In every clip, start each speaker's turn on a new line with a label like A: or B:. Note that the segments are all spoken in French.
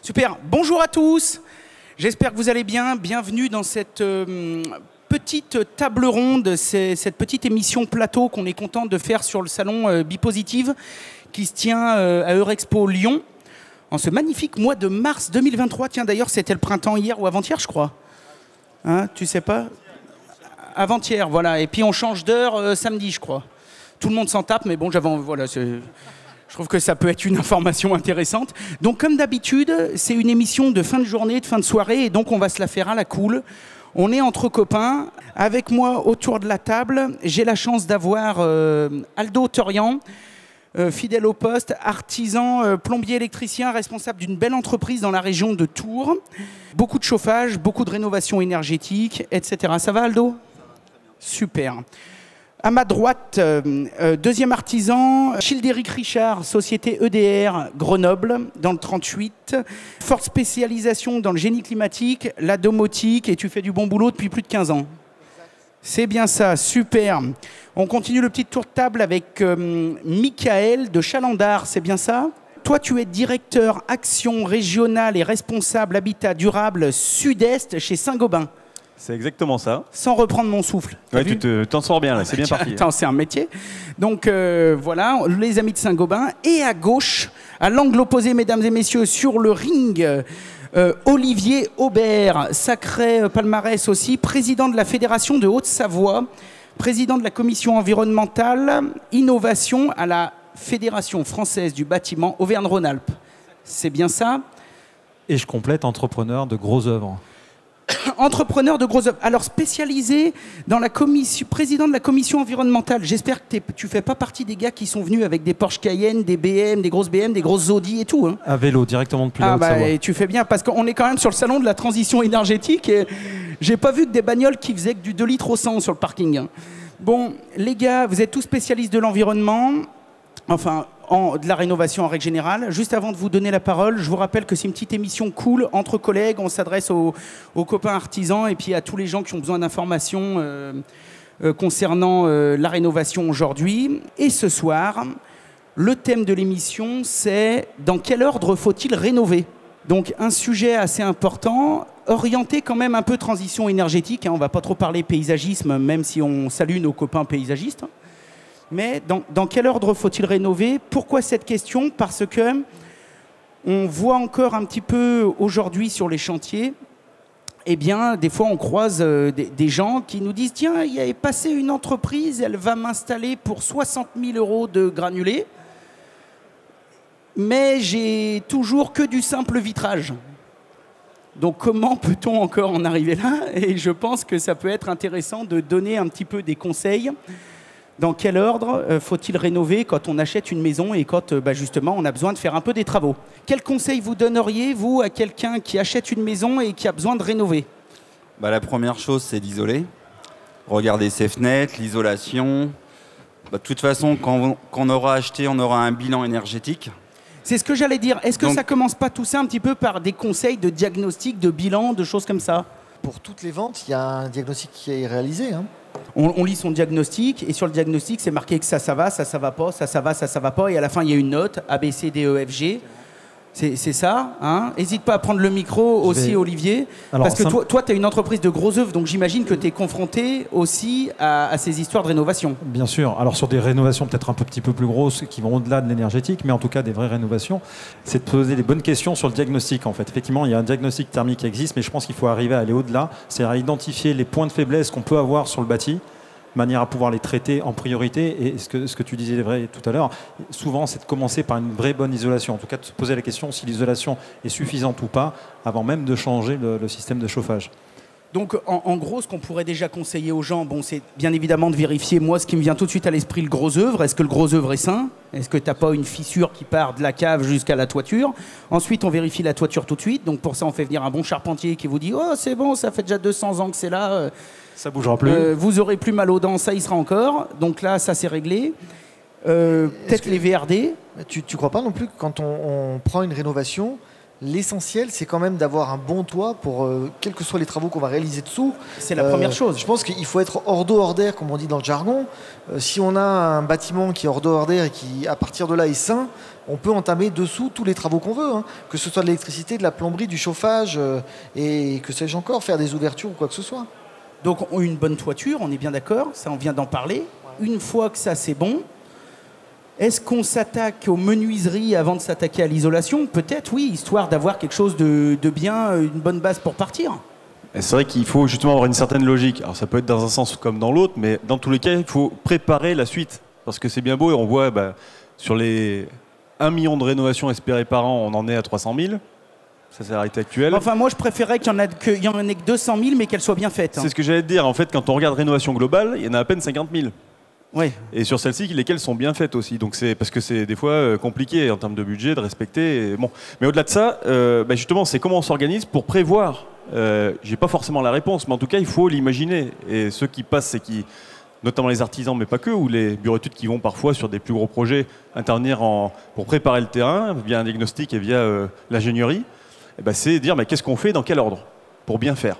A: Super, bonjour à tous, j'espère que vous allez bien, bienvenue dans cette petite table ronde, cette petite émission plateau qu'on est content de faire sur le salon Bipositive qui se tient à Eurexpo Lyon en ce magnifique mois de mars 2023. Tiens d'ailleurs c'était le printemps hier ou avant-hier je crois, hein, tu sais pas? Avant-hier, voilà, et puis on change d'heure samedi je crois. Tout le monde s'en tape mais bon voilà, je trouve que ça peut être une information intéressante. Donc comme d'habitude, c'est une émission de fin de journée, de fin de soirée, et donc on va se la faire à la cool. On est entre copains. Avec moi, autour de la table, j'ai la chance d'avoir Aldo Torian, fidèle au poste, artisan, plombier électricien, responsable d'une belle entreprise dans la région de Tours. Beaucoup de chauffage, beaucoup de rénovation énergétique, etc. Ça va Aldo ? Super. À ma droite, deuxième artisan, Childéric Richard, société EDR, Grenoble, dans le 38. Forte spécialisation dans le génie climatique, la domotique, et tu fais du bon boulot depuis plus de 15 ans. C'est bien ça, super. On continue le petit tour de table avec Michael de Chalandard, c'est bien ça ? Toi, tu es directeur action régionale et responsable habitat durable sud-est chez Saint-Gobain.
B: C'est exactement ça.
A: Sans reprendre mon souffle.
B: Ouais, tu t'en sors bien, là, c'est bien parti.
A: Attends, c'est un métier. Donc voilà, les amis de Saint-Gobain. Et à gauche, à l'angle opposé, mesdames et messieurs, sur le ring, Olivier Aubert, sacré palmarès aussi, président de la Fédération de Haute-Savoie, président de la commission environnementale, innovation à la Fédération française du bâtiment Auvergne-Rhône-Alpes. C'est bien ça ?
C: Et je complète, entrepreneur de grosses œuvres.
A: Entrepreneur de grosses œuvres. Alors spécialisé dans la commission, président de la commission environnementale. J'espère que tu fais pas partie des gars qui sont venus avec des Porsche Cayenne, des BM, des grosses Audi et tout. Hein.
C: À vélo, directement depuis la Haute-Savoie.
A: Et tu fais bien, parce qu'on est quand même sur le salon de la transition énergétique et j'ai pas vu que des bagnoles qui faisaient que du 2 litres au 100 sur le parking. Hein. Bon, les gars, vous êtes tous spécialistes de l'environnement. Enfin, de la rénovation en règle générale. Juste avant de vous donner la parole, je vous rappelle que c'est une petite émission cool, entre collègues. On s'adresse aux copains artisans et puis à tous les gens qui ont besoin d'informations concernant la rénovation aujourd'hui. Et ce soir, le thème de l'émission, c'est « Dans quel ordre faut-il rénover ?» Donc un sujet assez important, orienté quand même un peu transition énergétique. Hein. On ne va pas trop parler paysagisme, même si on salue nos copains paysagistes. Mais dans quel ordre faut-il rénover ? Pourquoi cette question ? Parce que on voit encore un petit peu aujourd'hui sur les chantiers, eh bien, des fois on croise des gens qui nous disent « Tiens, il y avait passé une entreprise, elle va m'installer pour 60 000 € de granulés, mais j'ai toujours que du simple vitrage. » Donc comment peut-on encore en arriver là ? Et je pense que ça peut être intéressant de donner un petit peu des conseils. Dans quel ordre faut-il rénover quand on achète une maison et quand justement on a besoin de faire un peu des travaux ? Quel conseil vous donneriez, vous, à quelqu'un qui achète une maison et qui a besoin de rénover ?
D: La première chose, c'est d'isoler. Regarder ses fenêtres, l'isolation. De toute façon, quand on aura acheté, on aura un bilan énergétique.
A: C'est ce que j'allais dire. Est-ce que ça commence pas tout ça un petit peu par des conseils de diagnostic, de bilan, de choses comme ça ?
E: Pour toutes les ventes, il y a un diagnostic qui est réalisé. Hein.
A: On lit son diagnostic et sur le diagnostic, c'est marqué que ça va pas, ça va pas. Et à la fin, il y a une note, A, B, C, D, E, F, G. C'est ça, hein. N'hésite pas à prendre le micro aussi, Olivier. Alors, parce que toi, tu as une entreprise de gros œuvres, donc j'imagine que tu es confronté aussi à ces histoires de rénovation.
C: Bien sûr. Alors sur des rénovations peut-être un petit peu plus grosses, qui vont au-delà de l'énergétique, mais en tout cas des vraies rénovations, c'est de poser les bonnes questions sur le diagnostic. En fait, effectivement, il y a un diagnostic thermique qui existe, mais je pense qu'il faut arriver à aller au-delà, c'est à identifier les points de faiblesse qu'on peut avoir sur le bâti, de manière à pouvoir les traiter en priorité. Et ce que tu disais vrai tout à l'heure, souvent c'est de commencer par une vraie bonne isolation. En tout cas, de se poser la question si l'isolation est suffisante ou pas, avant même de changer le système de chauffage.
A: Donc en gros, ce qu'on pourrait déjà conseiller aux gens, c'est bien évidemment de vérifier, moi ce qui me vient tout de suite à l'esprit, le gros œuvre. Est-ce que le gros œuvre est sain ? Est-ce que tu n'as pas une fissure qui part de la cave jusqu'à la toiture ? Ensuite, on vérifie la toiture tout de suite. Donc pour ça, on fait venir un bon charpentier qui vous dit « Oh, c'est bon, ça fait déjà 200 ans que c'est là.
C: Ça bougera plus.
A: Vous aurez plus mal aux dents, ça y sera encore. » Donc là, ça c'est réglé. Peut-être les VRD.
E: Tu ne crois pas non plus que quand on prend une rénovation, l'essentiel, c'est quand même d'avoir un bon toit pour quels que soient les travaux qu'on va réaliser dessous.
A: C'est la première chose.
E: Je pense qu'il faut être hors d'eau, hors d'air, comme on dit dans le jargon. Si on a un bâtiment qui est hors d'eau, hors d'air et qui, à partir de là, est sain, on peut entamer dessous tous les travaux qu'on veut, hein. Que ce soit de l'électricité, de la plomberie, du chauffage, et que sais-je encore, faire des ouvertures ou quoi que ce soit.
A: Donc une bonne toiture, on est bien d'accord, ça on vient d'en parler. Une fois que ça c'est bon, est-ce qu'on s'attaque aux menuiseries avant de s'attaquer à l'isolation? Peut-être oui, histoire d'avoir quelque chose de bien, une bonne base pour partir.
B: Et c'est vrai qu'il faut justement avoir une certaine logique. Alors ça peut être dans un sens comme dans l'autre, mais dans tous les cas, il faut préparer la suite. Parce que c'est bien beau et on voit sur les 1 million de rénovations espérées par an, on en est à 300 000. Ça, c'est la réalité actuelle.
A: Enfin, moi, je préférerais qu'il n'y en ait que 200 000, mais qu'elles soient bien faites. Hein.
B: C'est ce que j'allais te dire. En fait, quand on regarde rénovation globale, il y en a à peine 50 000.
A: Ouais.
B: Et sur celles-ci, lesquelles sont bien faites aussi. Donc c'est parce que c'est des fois compliqué en termes de budget, de respecter. Et bon. Mais au-delà de ça, justement, c'est comment on s'organise pour prévoir. J'ai pas forcément la réponse, mais en tout cas, il faut l'imaginer. Et ceux qui passent, c'est qui, notamment les artisans, mais pas que, ou les bureaux d'études qui vont parfois sur des plus gros projets intervenir pour préparer le terrain via un diagnostic et via l'ingénierie. C'est dire qu'est-ce qu'on fait, dans quel ordre, pour bien faire.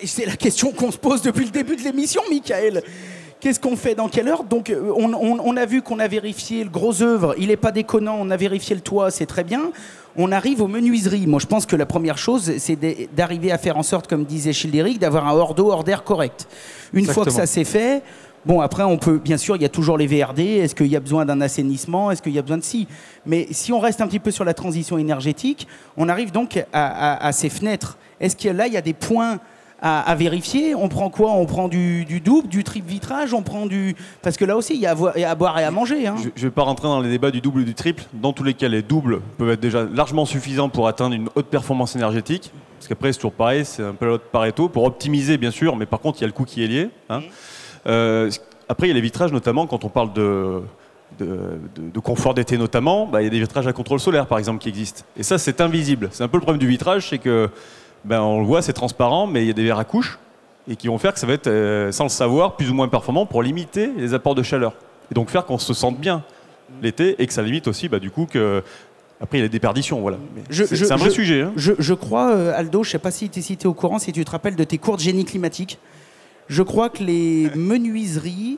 A: C'est la question qu'on se pose depuis le début de l'émission, Michael. Qu'est-ce qu'on fait, dans quelle heure? Donc on a vu qu'on a vérifié le gros œuvre, il n'est pas déconnant, on a vérifié le toit, c'est très bien. On arrive aux menuiseries. Moi je pense que la première chose, c'est d'arriver à faire en sorte, comme disait Childéric, d'avoir un hors d'eau, hors d'air correct. Une fois que ça c'est fait, bon après on peut, bien sûr il y a toujours les VRD, est-ce qu'il y a besoin d'un assainissement, est-ce qu'il y a besoin de ci? Mais si on reste un petit peu sur la transition énergétique, on arrive donc à ces fenêtres. Est-ce que là il y a des points à vérifier? On prend quoi? On prend du double, du triple vitrage, on prend du... Parce que là aussi, il y a à boire et à manger. Hein.
B: Je ne vais pas rentrer dans les débats du double et du triple. Dans tous les cas, les doubles peuvent être déjà largement suffisants pour atteindre une haute performance énergétique. Parce qu'après, c'est toujours pareil, c'est un peu la Pareto, pour optimiser, bien sûr, mais par contre, il y a le coût qui est lié. Hein. Après, il y a les vitrages, notamment, quand on parle de confort d'été notamment, il y a des vitrages à contrôle solaire, par exemple, qui existent. Et ça, c'est invisible. C'est un peu le problème du vitrage, c'est que on le voit, c'est transparent, mais il y a des verres à couches et qui vont faire que ça va être, sans le savoir, plus ou moins performant pour limiter les apports de chaleur. Et donc faire qu'on se sente bien l'été et que ça limite aussi, du coup, que... Après, il y a des déperditions, voilà. C'est un vrai sujet. Hein.
A: Je crois, Aldo, je ne sais pas si tu es au courant, si tu te rappelles de tes cours de génie climatique, je crois que les menuiseries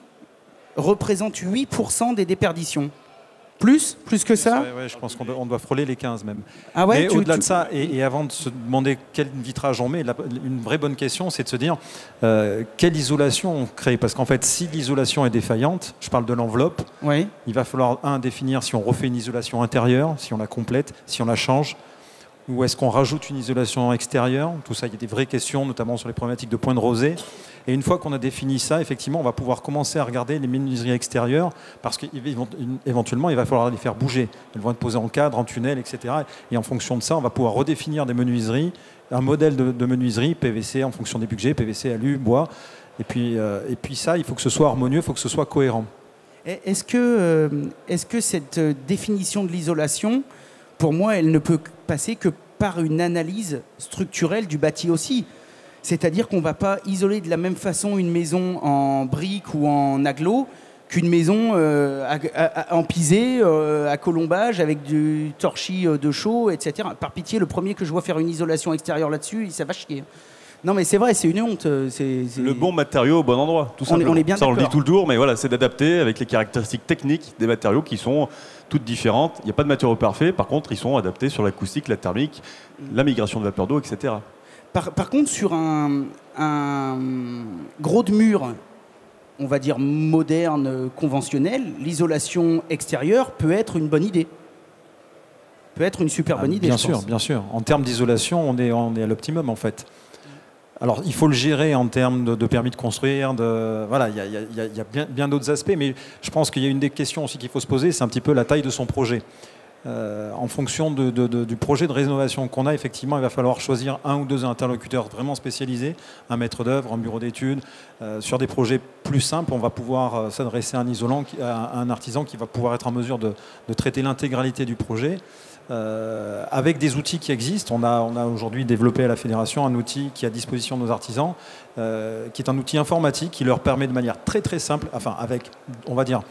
A: représentent 8% des déperditions. Plus que ça?
C: Ouais, je pense qu'on doit frôler les 15 même.
A: Ah ouais,
C: mais au-delà de ça, et avant de se demander quel vitrage on met, une vraie bonne question, c'est de se dire quelle isolation on crée. Parce qu'en fait, si l'isolation est défaillante, je parle de l'enveloppe,
A: oui.
C: Il va falloir, définir si on refait une isolation intérieure, si on la complète, si on la change, ou est-ce qu'on rajoute une isolation extérieure. Tout ça, il y a des vraies questions, notamment sur les problématiques de points de rosée. Et une fois qu'on a défini ça, effectivement, on va pouvoir commencer à regarder les menuiseries extérieures parce qu'éventuellement, il va falloir les faire bouger. Elles vont être posées en cadre, en tunnel, etc. Et en fonction de ça, on va pouvoir redéfinir des menuiseries, un modèle de menuiserie, PVC en fonction des budgets, PVC, alu, bois. Et puis ça, il faut que ce soit harmonieux, il faut que ce soit cohérent.
A: Est-ce que cette définition de l'isolation, pour moi, elle ne peut passer que par une analyse structurelle du bâti aussi? C'est-à-dire qu'on ne va pas isoler de la même façon une maison en briques ou en agglo qu'une maison en pisé, à colombage, avec du torchis de chaux, etc. Par pitié, le premier que je vois faire une isolation extérieure là-dessus, ça va chier. Non mais c'est vrai, c'est une honte.
B: Le bon matériau au bon endroit, tout simplement.
A: On est bien
B: ça, on
A: d'accord.
B: le dit tout le tour, mais voilà, c'est d'adapter avec les caractéristiques techniques des matériaux qui sont toutes différentes. Il n'y a pas de matériaux parfaits, par contre, ils sont adaptés sur l'acoustique, la thermique, la migration de vapeur d'eau, etc.
A: Par contre, sur un gros de mur, on va dire moderne, conventionnel, l'isolation extérieure peut être une bonne idée. Peut être une super bonne idée,
C: bien
A: je
C: sûr,
A: pense.
C: Bien sûr. En termes d'isolation, on est à l'optimum, en fait. Alors, il faut le gérer en termes de permis de construire. Voilà, il y a bien d'autres aspects, mais je pense qu'il y a une des questions aussi qu'il faut se poser, c'est un petit peu la taille de son projet. En fonction du projet de rénovation qu'on a, effectivement, il va falloir choisir un ou deux interlocuteurs vraiment spécialisés, un maître d'œuvre, un bureau d'études. Sur des projets plus simples, on va pouvoir s'adresser à un isolant, à un artisan qui va pouvoir être en mesure de traiter l'intégralité du projet. Avec des outils qui existent. On a aujourd'hui développé à la Fédération un outil qui est à disposition de nos artisans, qui est un outil informatique qui leur permet de manière très très simple, enfin avec, on va dire,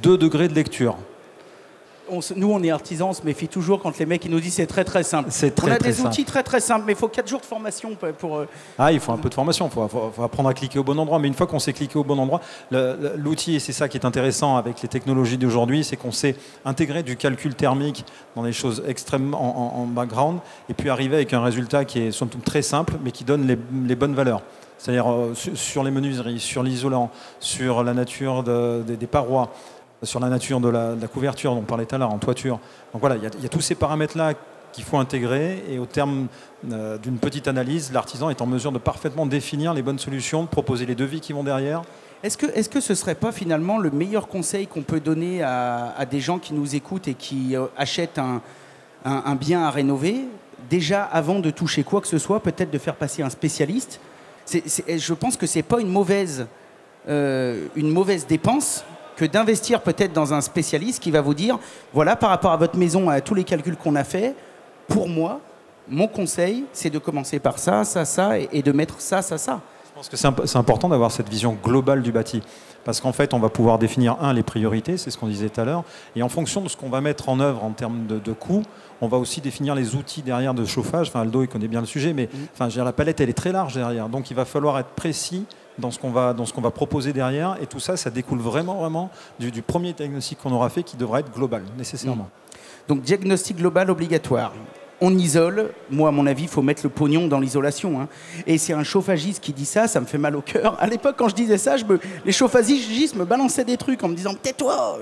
C: 2 degrés de lecture.
A: Nous, on est artisans, on se méfie toujours quand les mecs ils nous disent c'est très très simple.
C: C'est
A: On a
C: très
A: des
C: simple.
A: outils très très simples, mais il faut 4 jours de formation pour
C: Ah, il faut un peu de formation, il faut apprendre à cliquer au bon endroit. Mais une fois qu'on sait cliquer au bon endroit, l'outil, et c'est ça qui est intéressant avec les technologies d'aujourd'hui, c'est qu'on sait intégrer du calcul thermique dans des choses extrêmement en background, et puis arriver avec un résultat qui est somme toute très simple, mais qui donne les bonnes valeurs. C'est-à-dire sur les menuiseries, sur l'isolant, sur la nature des parois, sur la nature de la couverture dont on parlait tout à l'heure, en toiture. Donc voilà, il y a tous ces paramètres-là qu'il faut intégrer, et au terme d'une petite analyse, l'artisan est en mesure de parfaitement définir les bonnes solutions, de proposer les devis qui vont derrière.
A: Est-ce que ce ne serait pas finalement le meilleur conseil qu'on peut donner à des gens qui nous écoutent et qui achètent un bien à rénover, déjà avant de toucher quoi que ce soit, peut-être de faire passer un spécialiste? Je pense que ce n'est pas une mauvaise dépense que d'investir peut-être dans un spécialiste qui va vous dire, voilà, par rapport à votre maison, à tous les calculs qu'on a faits, pour moi, mon conseil, c'est de commencer par ça, et de mettre ça.
C: Je pense que c'est important d'avoir cette vision globale du bâti. Parce qu'en fait, on va pouvoir définir, les priorités, c'est ce qu'on disait tout à l'heure, et en fonction de ce qu'on va mettre en œuvre en termes de coûts, on va aussi définir les outils derrière de chauffage. Enfin, Aldo, il connaît bien le sujet, mais la palette, elle est très large derrière. Donc, il va falloir être précis dans ce qu'on va proposer derrière. Et tout ça, ça découle vraiment du premier diagnostic qu'on aura fait, qui devra être global, nécessairement.
A: Donc, diagnostic global obligatoire. On isole. Moi, à mon avis, il faut mettre le pognon dans l'isolation. Hein. Et c'est un chauffagiste qui dit ça, ça me fait mal au cœur. À l'époque, quand je disais ça, les chauffagistes me balançaient des trucs en me disant « tais-toi !»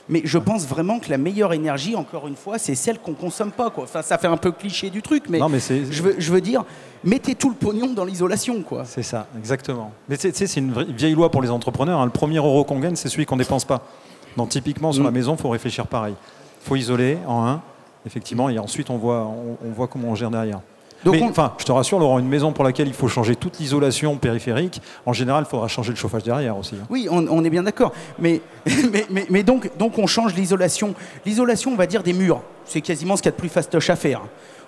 A: Mais je pense vraiment que la meilleure énergie, encore une fois, c'est celle qu'on ne consomme pas. Quoi. Enfin, ça fait un peu cliché du truc, mais, je veux dire, mettez tout le pognon dans l'isolation.
C: C'est ça, exactement. Mais c'est une vieille loi pour les entrepreneurs. Hein. Le premier euro qu'on gagne, c'est celui qu'on ne dépense pas. Donc typiquement, sur la maison, il faut réfléchir pareil. Il faut isoler en un. Effectivement, et ensuite on voit comment on gère derrière. Donc je te rassure, Laurent, une maison pour laquelle il faut changer toute l'isolation périphérique, en général, il faudra changer le chauffage derrière aussi. Hein.
A: Oui, on est bien d'accord. Mais donc on change l'isolation. L'isolation, on va dire des murs. C'est quasiment ce qu'il y a de plus fastoche à faire.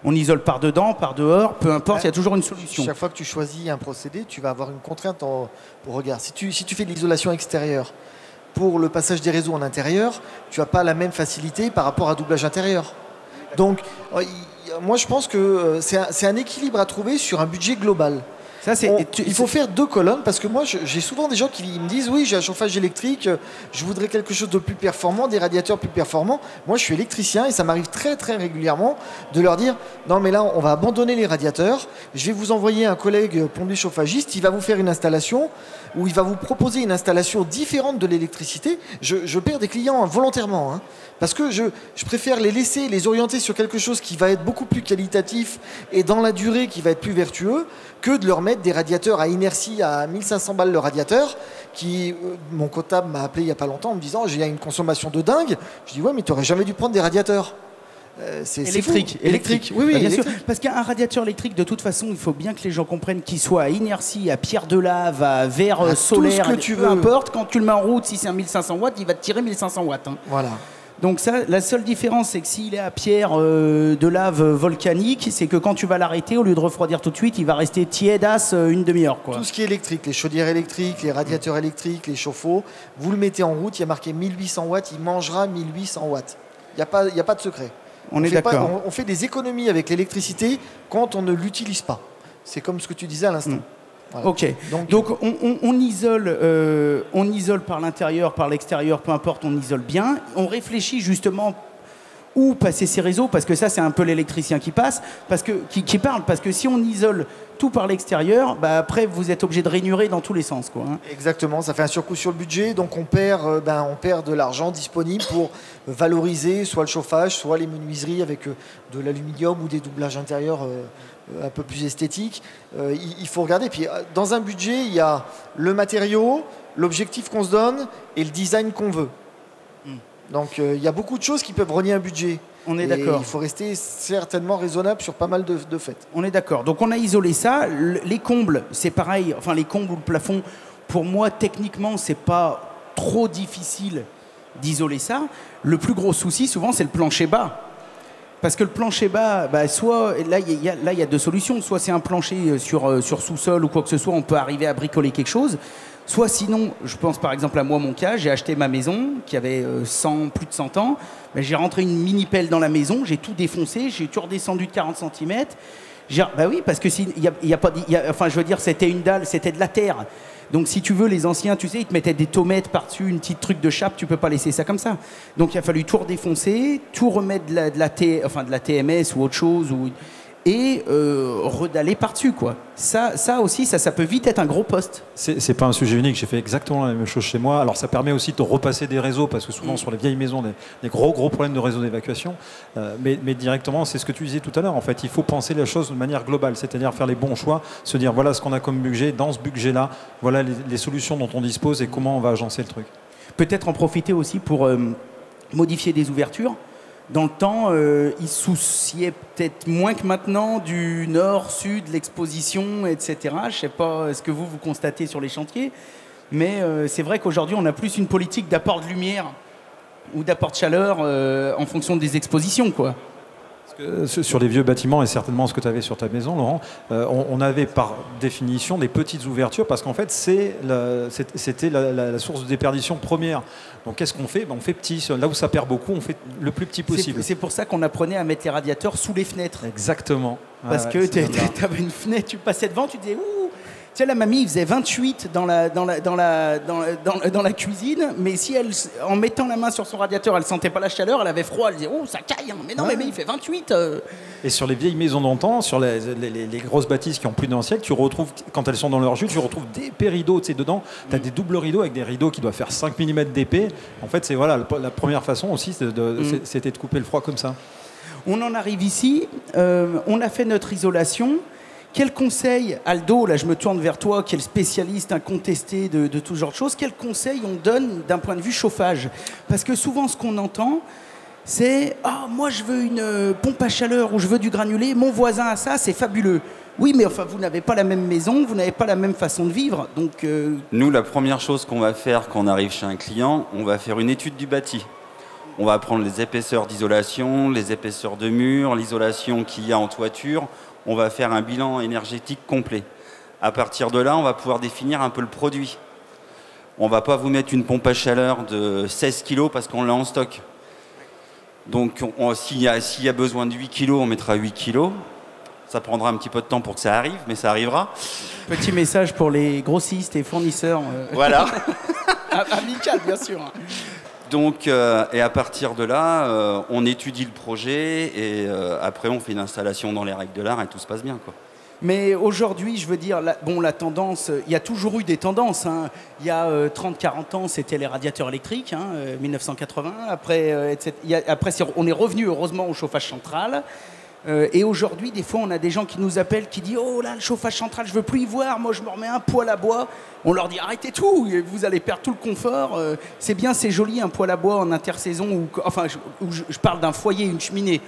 A: On isole par dedans, par dehors, peu importe, il y a toujours une solution.
E: Chaque fois que tu choisis un procédé, tu vas avoir une contrainte au regard. Si tu fais de l'isolation extérieure, pour le passage des réseaux en intérieur, tu n'as pas la même facilité par rapport à doublage intérieur. Donc, moi, je pense que c'est un équilibre à trouver sur un budget global. Il faut faire 2 colonnes, parce que moi, j'ai souvent des gens qui me disent « Oui, j'ai un chauffage électrique, je voudrais quelque chose de plus performant, des radiateurs plus performants. » Moi, je suis électricien et ça m'arrive très, très régulièrement de leur dire « Non, mais là, on va abandonner les radiateurs. Je vais vous envoyer un collègue plombier chauffagiste. Il va vous faire une installation où il va vous proposer une installation différente de l'électricité. » Je perds des clients volontairement, hein. Parce que je préfère les orienter sur quelque chose qui va être beaucoup plus qualitatif et dans la durée qui va être plus vertueux, que de leur mettre des radiateurs à inertie à 1500 balles le radiateur. Mon comptable m'a appelé il n'y a pas longtemps en me disant j'ai une consommation de dingue. Je dis ouais, mais tu n'aurais jamais dû prendre des radiateurs.
A: Électrique.
E: Oui,
A: bien
E: électrique.
A: sûr. Parce qu'un radiateur électrique, de toute façon, il faut bien que les gens comprennent qu'il soit à inertie, à pierre de lave, à verre solaire,
E: tout ce que tu veux.
A: Peu importe, quand tu le mets en route, si c'est un 1500 watts, il va te tirer 1500 watts. Hein.
E: Voilà.
A: Donc ça, la seule différence, c'est que s'il est à pierre de lave volcanique, c'est que quand tu vas l'arrêter, au lieu de refroidir tout de suite, il va rester tiédasse une demi-heure.
E: Tout ce qui est électrique, les chaudières électriques, les radiateurs électriques, les chauffe-eau, vous le mettez en route, il y a marqué 1800 watts, il mangera 1800 watts. Il n'y a pas de secret.
A: On est d'accord.
E: On fait des économies avec l'électricité quand on ne l'utilise pas. C'est comme ce que tu disais à l'instant. Voilà.
A: Ok. Donc on isole par l'intérieur, par l'extérieur, peu importe, on isole bien. On réfléchit justement où passer ces réseaux, parce que ça c'est un peu l'électricien qui passe, qui parle, parce que si on isole tout par l'extérieur, après vous êtes obligé de rainurer dans tous les sens, quoi, hein.
E: Exactement, ça fait un surcoût sur le budget, donc on perd de l'argent disponible pour valoriser soit le chauffage, soit les menuiseries avec de l'aluminium ou des doublages intérieurs un peu plus esthétiques. Il faut regarder, puis dans un budget, il y a le matériau, l'objectif qu'on se donne et le design qu'on veut. Donc il y a beaucoup de choses qui peuvent renier un budget.
A: On est d'accord.
E: Il faut rester certainement raisonnable sur pas mal de faits.
A: On est d'accord. Donc on a isolé ça. Les combles, c'est pareil. Enfin, les combles ou le plafond, pour moi, techniquement, c'est pas trop difficile d'isoler ça. Le plus gros souci, souvent, c'est le plancher bas. Parce que le plancher bas, soit là, il y a 2 solutions. Soit c'est un plancher sur sous-sol ou quoi que ce soit, on peut arriver à bricoler quelque chose. Soit sinon, je pense par exemple à moi, mon cas, j'ai acheté ma maison qui avait plus de 100 ans. Ben, j'ai rentré une mini pelle dans la maison, j'ai tout défoncé, j'ai tout redescendu de 40 cm. Bah oui, parce que enfin, je veux dire, c'était une dalle, c'était de la terre. Donc si tu veux, les anciens, tu sais, ils te mettaient des tomates par-dessus, une petite truc de chape, tu peux pas laisser ça comme ça. Donc il a fallu tout redéfoncer, tout remettre de la TMS ou autre chose, et redaller par-dessus, quoi. Ça aussi, ça peut vite être un gros poste.
C: C'est pas un sujet unique, j'ai fait exactement la même chose chez moi. Alors ça permet aussi de repasser des réseaux, parce que souvent sur les vieilles maisons, des gros problèmes de réseau d'évacuation. Mais directement, c'est ce que tu disais tout à l'heure, en fait, il faut penser la chose de manière globale, c'est-à-dire faire les bons choix, se dire voilà ce qu'on a comme budget, dans ce budget-là, voilà les solutions dont on dispose et comment on va agencer le truc.
A: Peut-être en profiter aussi pour modifier des ouvertures. Dans le temps, ils se souciaient peut-être moins que maintenant du nord, sud, l'exposition, etc. Je ne sais pas ce que vous constatez sur les chantiers, mais c'est vrai qu'aujourd'hui, on a plus une politique d'apport de lumière ou d'apport de chaleur en fonction des expositions, quoi.
C: Sur les vieux bâtiments, et certainement ce que tu avais sur ta maison, Laurent, on avait par définition des petites ouvertures parce qu'en fait, c'était la source de déperdition première. Donc qu'est-ce qu'on fait? On fait petit. Là où ça perd beaucoup, on fait le plus petit possible.
A: C'est pour ça qu'on apprenait à mettre les radiateurs sous les fenêtres.
C: Exactement.
A: Parce que tu avais une fenêtre, tu passais devant, tu disais ouh. Tu sais, la mamie, il faisait 28 dans la cuisine, mais si elle, en mettant la main sur son radiateur, elle sentait pas la chaleur, elle avait froid, elle disait oh ça caille, hein. Mais non, mais il fait 28.
C: Et sur les vieilles maisons d'antan, sur les grosses bâtisses qui ont plus d'un siècle, tu retrouves, quand elles sont dans leur jus, tu retrouves des rideaux, tu sais, dedans, tu as des doubles rideaux avec des rideaux qui doivent faire 5 mm d'épais. En fait, c'est voilà, la première façon aussi, c'était de couper le froid comme ça.
A: On en arrive ici, on a fait notre isolation. Quel conseil, Aldo, là je me tourne vers toi, qui est le spécialiste incontesté de tout genre de choses, quel conseil on donne d'un point de vue chauffage? Parce que souvent ce qu'on entend, c'est « Ah, moi je veux une pompe à chaleur ou je veux du granulé, mon voisin a ça, c'est fabuleux ». Oui, mais enfin, vous n'avez pas la même maison, vous n'avez pas la même façon de vivre, donc...
D: Nous, la première chose qu'on va faire quand on arrive chez un client, on va faire une étude du bâti. On va prendre les épaisseurs d'isolation, les épaisseurs de murs, l'isolation qu'il y a en toiture. On va faire un bilan énergétique complet. À partir de là, on va pouvoir définir un peu le produit. On ne va pas vous mettre une pompe à chaleur de 16 kg parce qu'on l'a en stock. Donc, s'il y a besoin de 8 kg, on mettra 8 kg. Ça prendra un petit peu de temps pour que ça arrive, mais ça arrivera.
A: Petit message pour les grossistes et fournisseurs.
D: Voilà.
A: Amical, bien sûr.
D: Donc, et à partir de là, on étudie le projet et après on fait une installation dans les règles de l'art et tout se passe bien, quoi.
A: Mais aujourd'hui, je veux dire, la tendance, il y a toujours eu des tendances. Hein. Il y a 30-40 ans, c'était les radiateurs électriques, 1980. Après, on est revenu heureusement au chauffage central. Et aujourd'hui, des fois, on a des gens qui nous appellent, qui disent « Oh là, le chauffage central, je veux plus y voir, moi je me remets un poêle à bois. » On leur dit « Arrêtez tout, vous allez perdre tout le confort. C'est bien, c'est joli, un poêle à bois en intersaison. » je parle d'un foyer, une cheminée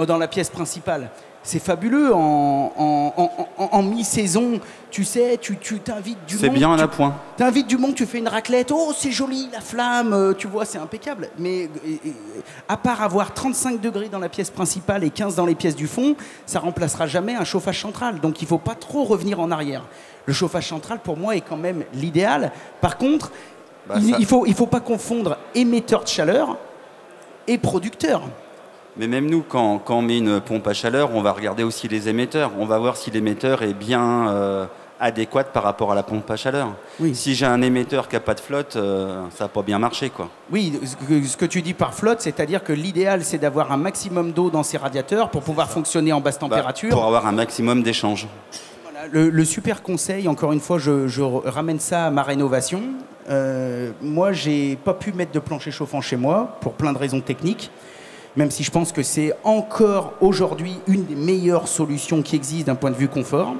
A: dans la pièce principale. C'est fabuleux en mi-saison, tu sais, tu t'invites du monde.
D: C'est bien à point.
A: Tu invites du monde, tu fais une raclette, oh c'est joli, la flamme, tu vois, c'est impeccable. Mais à part avoir 35 degrés dans la pièce principale et 15 dans les pièces du fond, ça remplacera jamais un chauffage central. Donc il ne faut pas trop revenir en arrière. Le chauffage central, pour moi, est quand même l'idéal. Par contre, il faut pas confondre émetteur de chaleur et producteur.
D: Mais même nous, quand on met une pompe à chaleur, on va regarder aussi les émetteurs. On va voir si l'émetteur est bien adéquat par rapport à la pompe à chaleur. Oui. Si j'ai un émetteur qui n'a pas de flotte, ça n'a pas bien marché, quoi.
A: Oui, ce que tu dis par flotte, c'est-à-dire que l'idéal, c'est d'avoir un maximum d'eau dans ces radiateurs pour pouvoir fonctionner en basse température.
D: Pour avoir un maximum d'échange.
A: Voilà, le super conseil, encore une fois, je ramène ça à ma rénovation. Moi, j'ai pas pu mettre de plancher chauffant chez moi pour plein de raisons techniques. Même si je pense que c'est encore aujourd'hui une des meilleures solutions qui existent d'un point de vue confort.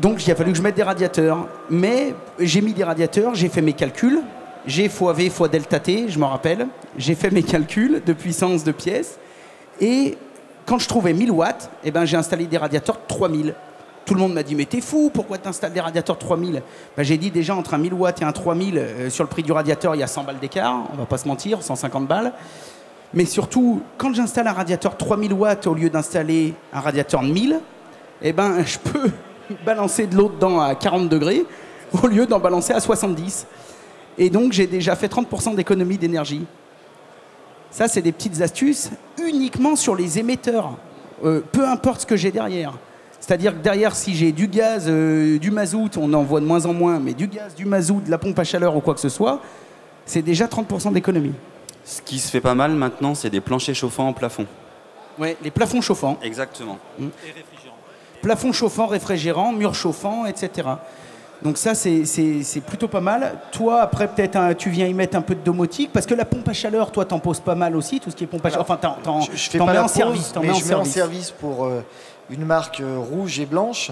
A: Donc il a fallu que je mette des radiateurs. Mais j'ai mis des radiateurs, j'ai fait mes calculs. J'ai fois V fois delta T, je m'en rappelle. J'ai fait mes calculs de puissance de pièce. Et quand je trouvais 1000 watts, j'ai installé des radiateurs 3000. Tout le monde m'a dit « Mais t'es fou, pourquoi t'installes des radiateurs 3000 ?» J'ai dit déjà entre un 1000 watts et un 3000, sur le prix du radiateur, il y a 100 balles d'écart. On va pas se mentir, 150 balles. Mais surtout, quand j'installe un radiateur 3000 watts au lieu d'installer un radiateur de 1000, je peux balancer de l'eau dedans à 40 degrés au lieu d'en balancer à 70. Et donc, j'ai déjà fait 30% d'économie d'énergie. Ça, c'est des petites astuces uniquement sur les émetteurs. Peu importe ce que j'ai derrière. C'est-à-dire que derrière, si j'ai du gaz, du mazout, on en voit de moins en moins, mais du gaz, du mazout, de la pompe à chaleur ou quoi que ce soit, c'est déjà 30% d'économie.
D: Ce qui se fait pas mal maintenant, c'est des planchers chauffants en plafond.
A: Ouais, les plafonds chauffants.
D: Exactement.
C: Et réfrigérant.
A: Plafonds chauffants, réfrigérants, murs chauffants, etc. Donc ça, c'est plutôt pas mal. Toi, après, peut-être, tu viens y mettre un peu de domotique, parce que la pompe à chaleur, toi, t'en poses pas mal aussi, tout ce qui est pompe à chaleur. Enfin,
E: je fais
A: t'en
E: pas
A: mets
E: la
A: en
E: pause,
A: service.
E: mais je mets en service pour une marque rouge et blanche.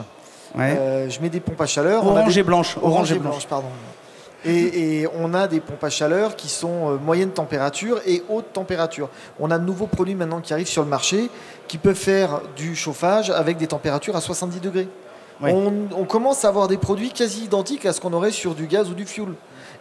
A: Ouais.
E: Je mets des pompes à chaleur.
A: Orange et blanche.
E: Orange et blanche, pardon. Et on a des pompes à chaleur qui sont moyenne température et haute température. On a de nouveaux produits maintenant qui arrivent sur le marché qui peuvent faire du chauffage avec des températures à 70 degrés. Ouais. On commence à avoir des produits quasi identiques à ce qu'on aurait sur du gaz ou du fioul,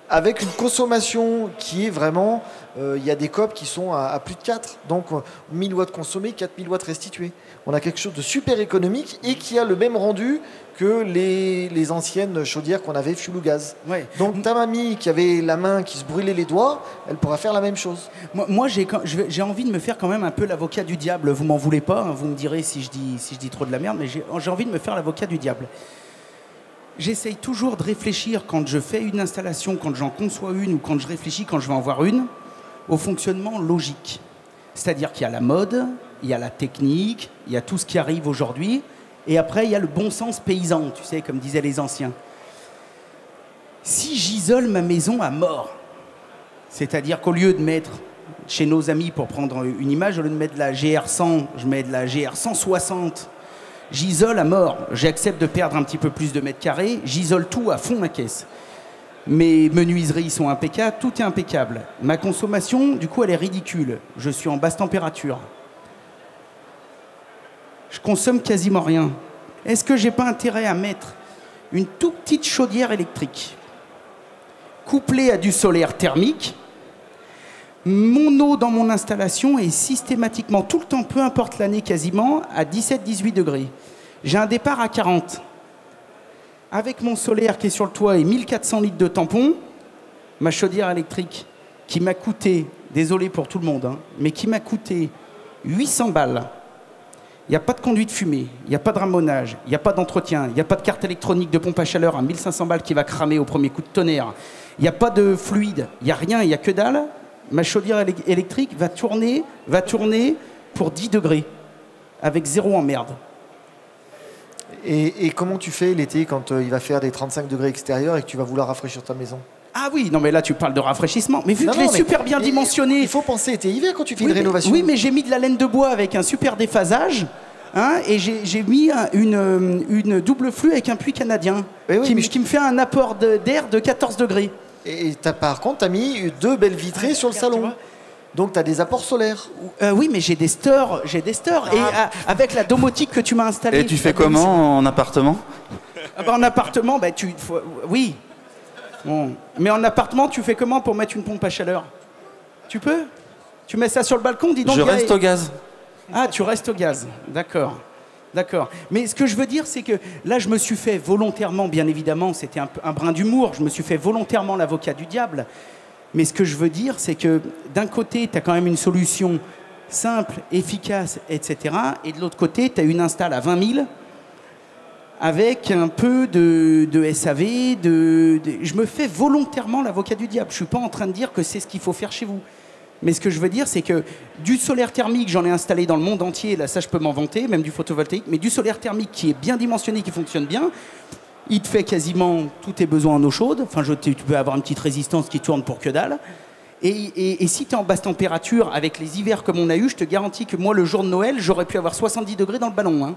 E: avec une consommation qui est vraiment... Il y a des COP qui sont à plus de 4. Donc 1000 watts consommés, 4000 watts restitués. On a quelque chose de super économique et qui a le même rendu que les anciennes chaudières qu'on avait fioul ou gaz. Ouais. Donc ta mamie qui avait la main qui se brûlait les doigts, elle pourra faire la même chose.
A: Moi j'ai envie de me faire quand même un peu l'avocat du diable. Vous m'en voulez pas, hein, vous me direz si je dis trop de la merde, mais j'ai envie de me faire l'avocat du diable. J'essaye toujours de réfléchir quand je fais une installation, quand j'en conçois une ou quand je réfléchis, quand je vais en voir une, au fonctionnement logique. C'est-à-dire qu'il y a la mode, il y a la technique, il y a tout ce qui arrive aujourd'hui, et après il y a le bon sens paysan, tu sais, comme disaient les anciens. Si j'isole ma maison à mort, c'est-à-dire qu'au lieu de mettre, chez nos amis pour prendre une image, au lieu de mettre de la GR100, je mets de la GR160, j'isole à mort, j'accepte de perdre un petit peu plus de mètres carrés, j'isole tout à fond ma caisse. Mes menuiseries sont impeccables, tout est impeccable. Ma consommation, du coup, elle est ridicule. Je suis en basse température. Je consomme quasiment rien. Est-ce que j'ai pas intérêt à mettre une toute petite chaudière électrique couplée à du solaire thermique? Mon eau dans mon installation est systématiquement, tout le temps, peu importe l'année quasiment, à 17-18 degrés. J'ai un départ à 40. Avec mon solaire qui est sur le toit et 1400 litres de tampons, ma chaudière électrique qui m'a coûté, désolé pour tout le monde, hein, mais qui m'a coûté 800 balles. Il n'y a pas de conduite fumée, il n'y a pas de ramonage, il n'y a pas d'entretien, il n'y a pas de carte électronique de pompe à chaleur à 1500 balles qui va cramer au premier coup de tonnerre. Il n'y a pas de fluide, il n'y a rien, il n'y a que dalle. Ma chaudière électrique va tourner pour 10 degrés, avec zéro emmerde.
E: Et comment tu fais l'été quand il va faire des 35 degrés extérieurs et que tu vas vouloir rafraîchir ta maison?
A: Ah oui, non mais là tu parles de rafraîchissement. Mais vu que je l'ai super bien dimensionné...
E: Il faut penser été-hiver quand tu fais une rénovation.
A: Oui, mais j'ai mis de la laine de bois avec un super déphasage. Hein, et j'ai mis une double flux avec un puits canadien qui me fait un apport d'air de 14 degrés.
E: Et par contre, tu as mis 2 belles vitrées sur le salon. Donc tu as des apports solaires.
A: Oui, mais j'ai des stores. Et avec la domotique que tu m'as installée...
D: Et tu fais comment en appartement?
A: En appartement, oui. Bon. Mais en appartement, tu fais comment pour mettre une pompe à chaleur? Tu peux? Tu mets ça sur le balcon, dis donc.
D: Je reste au gaz.
A: Ah, tu restes au gaz. D'accord. D'accord. Mais ce que je veux dire, c'est que là, je me suis fait volontairement, bien évidemment, c'était un brin d'humour, je me suis fait volontairement l'avocat du diable. Mais ce que je veux dire, c'est que d'un côté, tu as quand même une solution simple, efficace, etc. Et de l'autre côté, tu as une install à 20 000 avec un peu de SAV. Je me fais volontairement l'avocat du diable. Je ne suis pas en train de dire que c'est ce qu'il faut faire chez vous. Mais ce que je veux dire, c'est que du solaire thermique, j'en ai installé dans le monde entier. Là, ça, je peux m'en vanter, même du photovoltaïque. Mais du solaire thermique qui est bien dimensionné, qui fonctionne bien, il te fait quasiment tous tes besoins en eau chaude. Enfin, tu peux avoir une petite résistance qui tourne pour que dalle. Et si tu es en basse température, avec les hivers comme on a eu, je te garantis que moi, le jour de Noël, j'aurais pu avoir 70 degrés dans le ballon. Hein.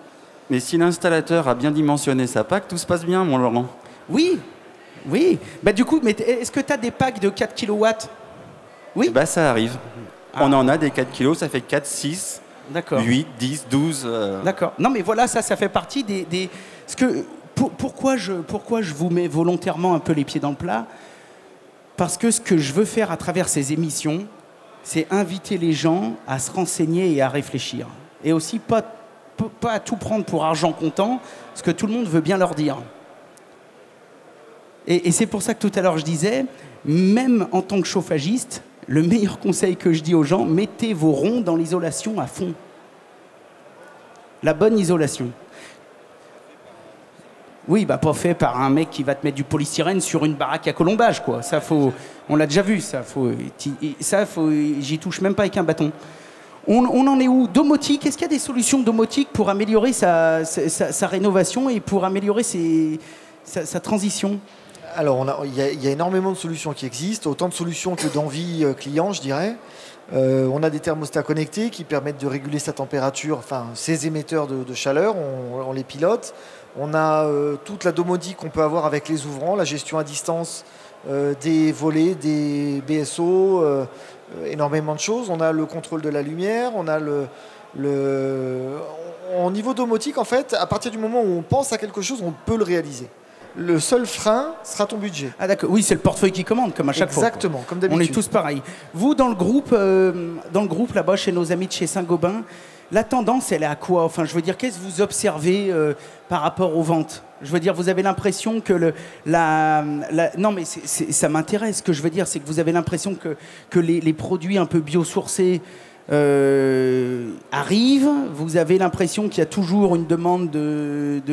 D: Mais si l'installateur a bien dimensionné sa PAC, tout se passe bien, mon Laurent.
A: Oui. Bah, du coup, mais est-ce que tu as des packs de 4 kW? Oui.
D: Bah, ça arrive. On en a des 4 kg, ça fait 4, 6, 8, 10, 12...
A: D'accord. Non, mais voilà, ça fait partie des... Pourquoi je vous mets volontairement un peu les pieds dans le plat? Parce que ce que je veux faire à travers ces émissions, c'est inviter les gens à se renseigner et à réfléchir. Et aussi pas à tout prendre pour argent comptant, ce que tout le monde veut bien leur dire. Et c'est pour ça que tout à l'heure je disais, même en tant que chauffagiste, le meilleur conseil que je dis aux gens, mettez vos ronds dans l'isolation à fond. La bonne isolation. Oui, bah pas fait par un mec qui va te mettre du polystyrène sur une baraque à colombage, quoi. Ça, on l'a déjà vu, j'y touche même pas avec un bâton. On en est où? Domotique, est-ce qu'il y a des solutions domotiques pour améliorer sa rénovation et pour améliorer sa transition?
E: Alors, il y a énormément de solutions qui existent, autant de solutions que d'envie client, je dirais. On a des thermostats connectés qui permettent de réguler sa température, enfin, ces émetteurs de chaleur, on les pilote. On a toute la domotique qu'on peut avoir avec les ouvrants, la gestion à distance des volets, des BSO, énormément de choses. On a le contrôle de la lumière, on a au niveau domotique, en fait, à partir du moment où on pense à quelque chose, on peut le réaliser. Le seul frein sera ton budget.
A: Ah d'accord, oui, c'est le portefeuille qui commande, comme à chaque fois.
E: Exactement, comme d'habitude.
A: On est tous pareils. Vous, dans le groupe là-bas, chez nos amis de chez Saint-Gobain, la tendance, elle est à quoi? Enfin, je veux dire, qu'est-ce que vous observez par rapport aux ventes? Je veux dire, vous avez l'impression que non, mais ça m'intéresse. Ce que je veux dire, c'est que vous avez l'impression que les produits un peu biosourcés arrivent. Vous avez l'impression qu'il y a toujours une demande de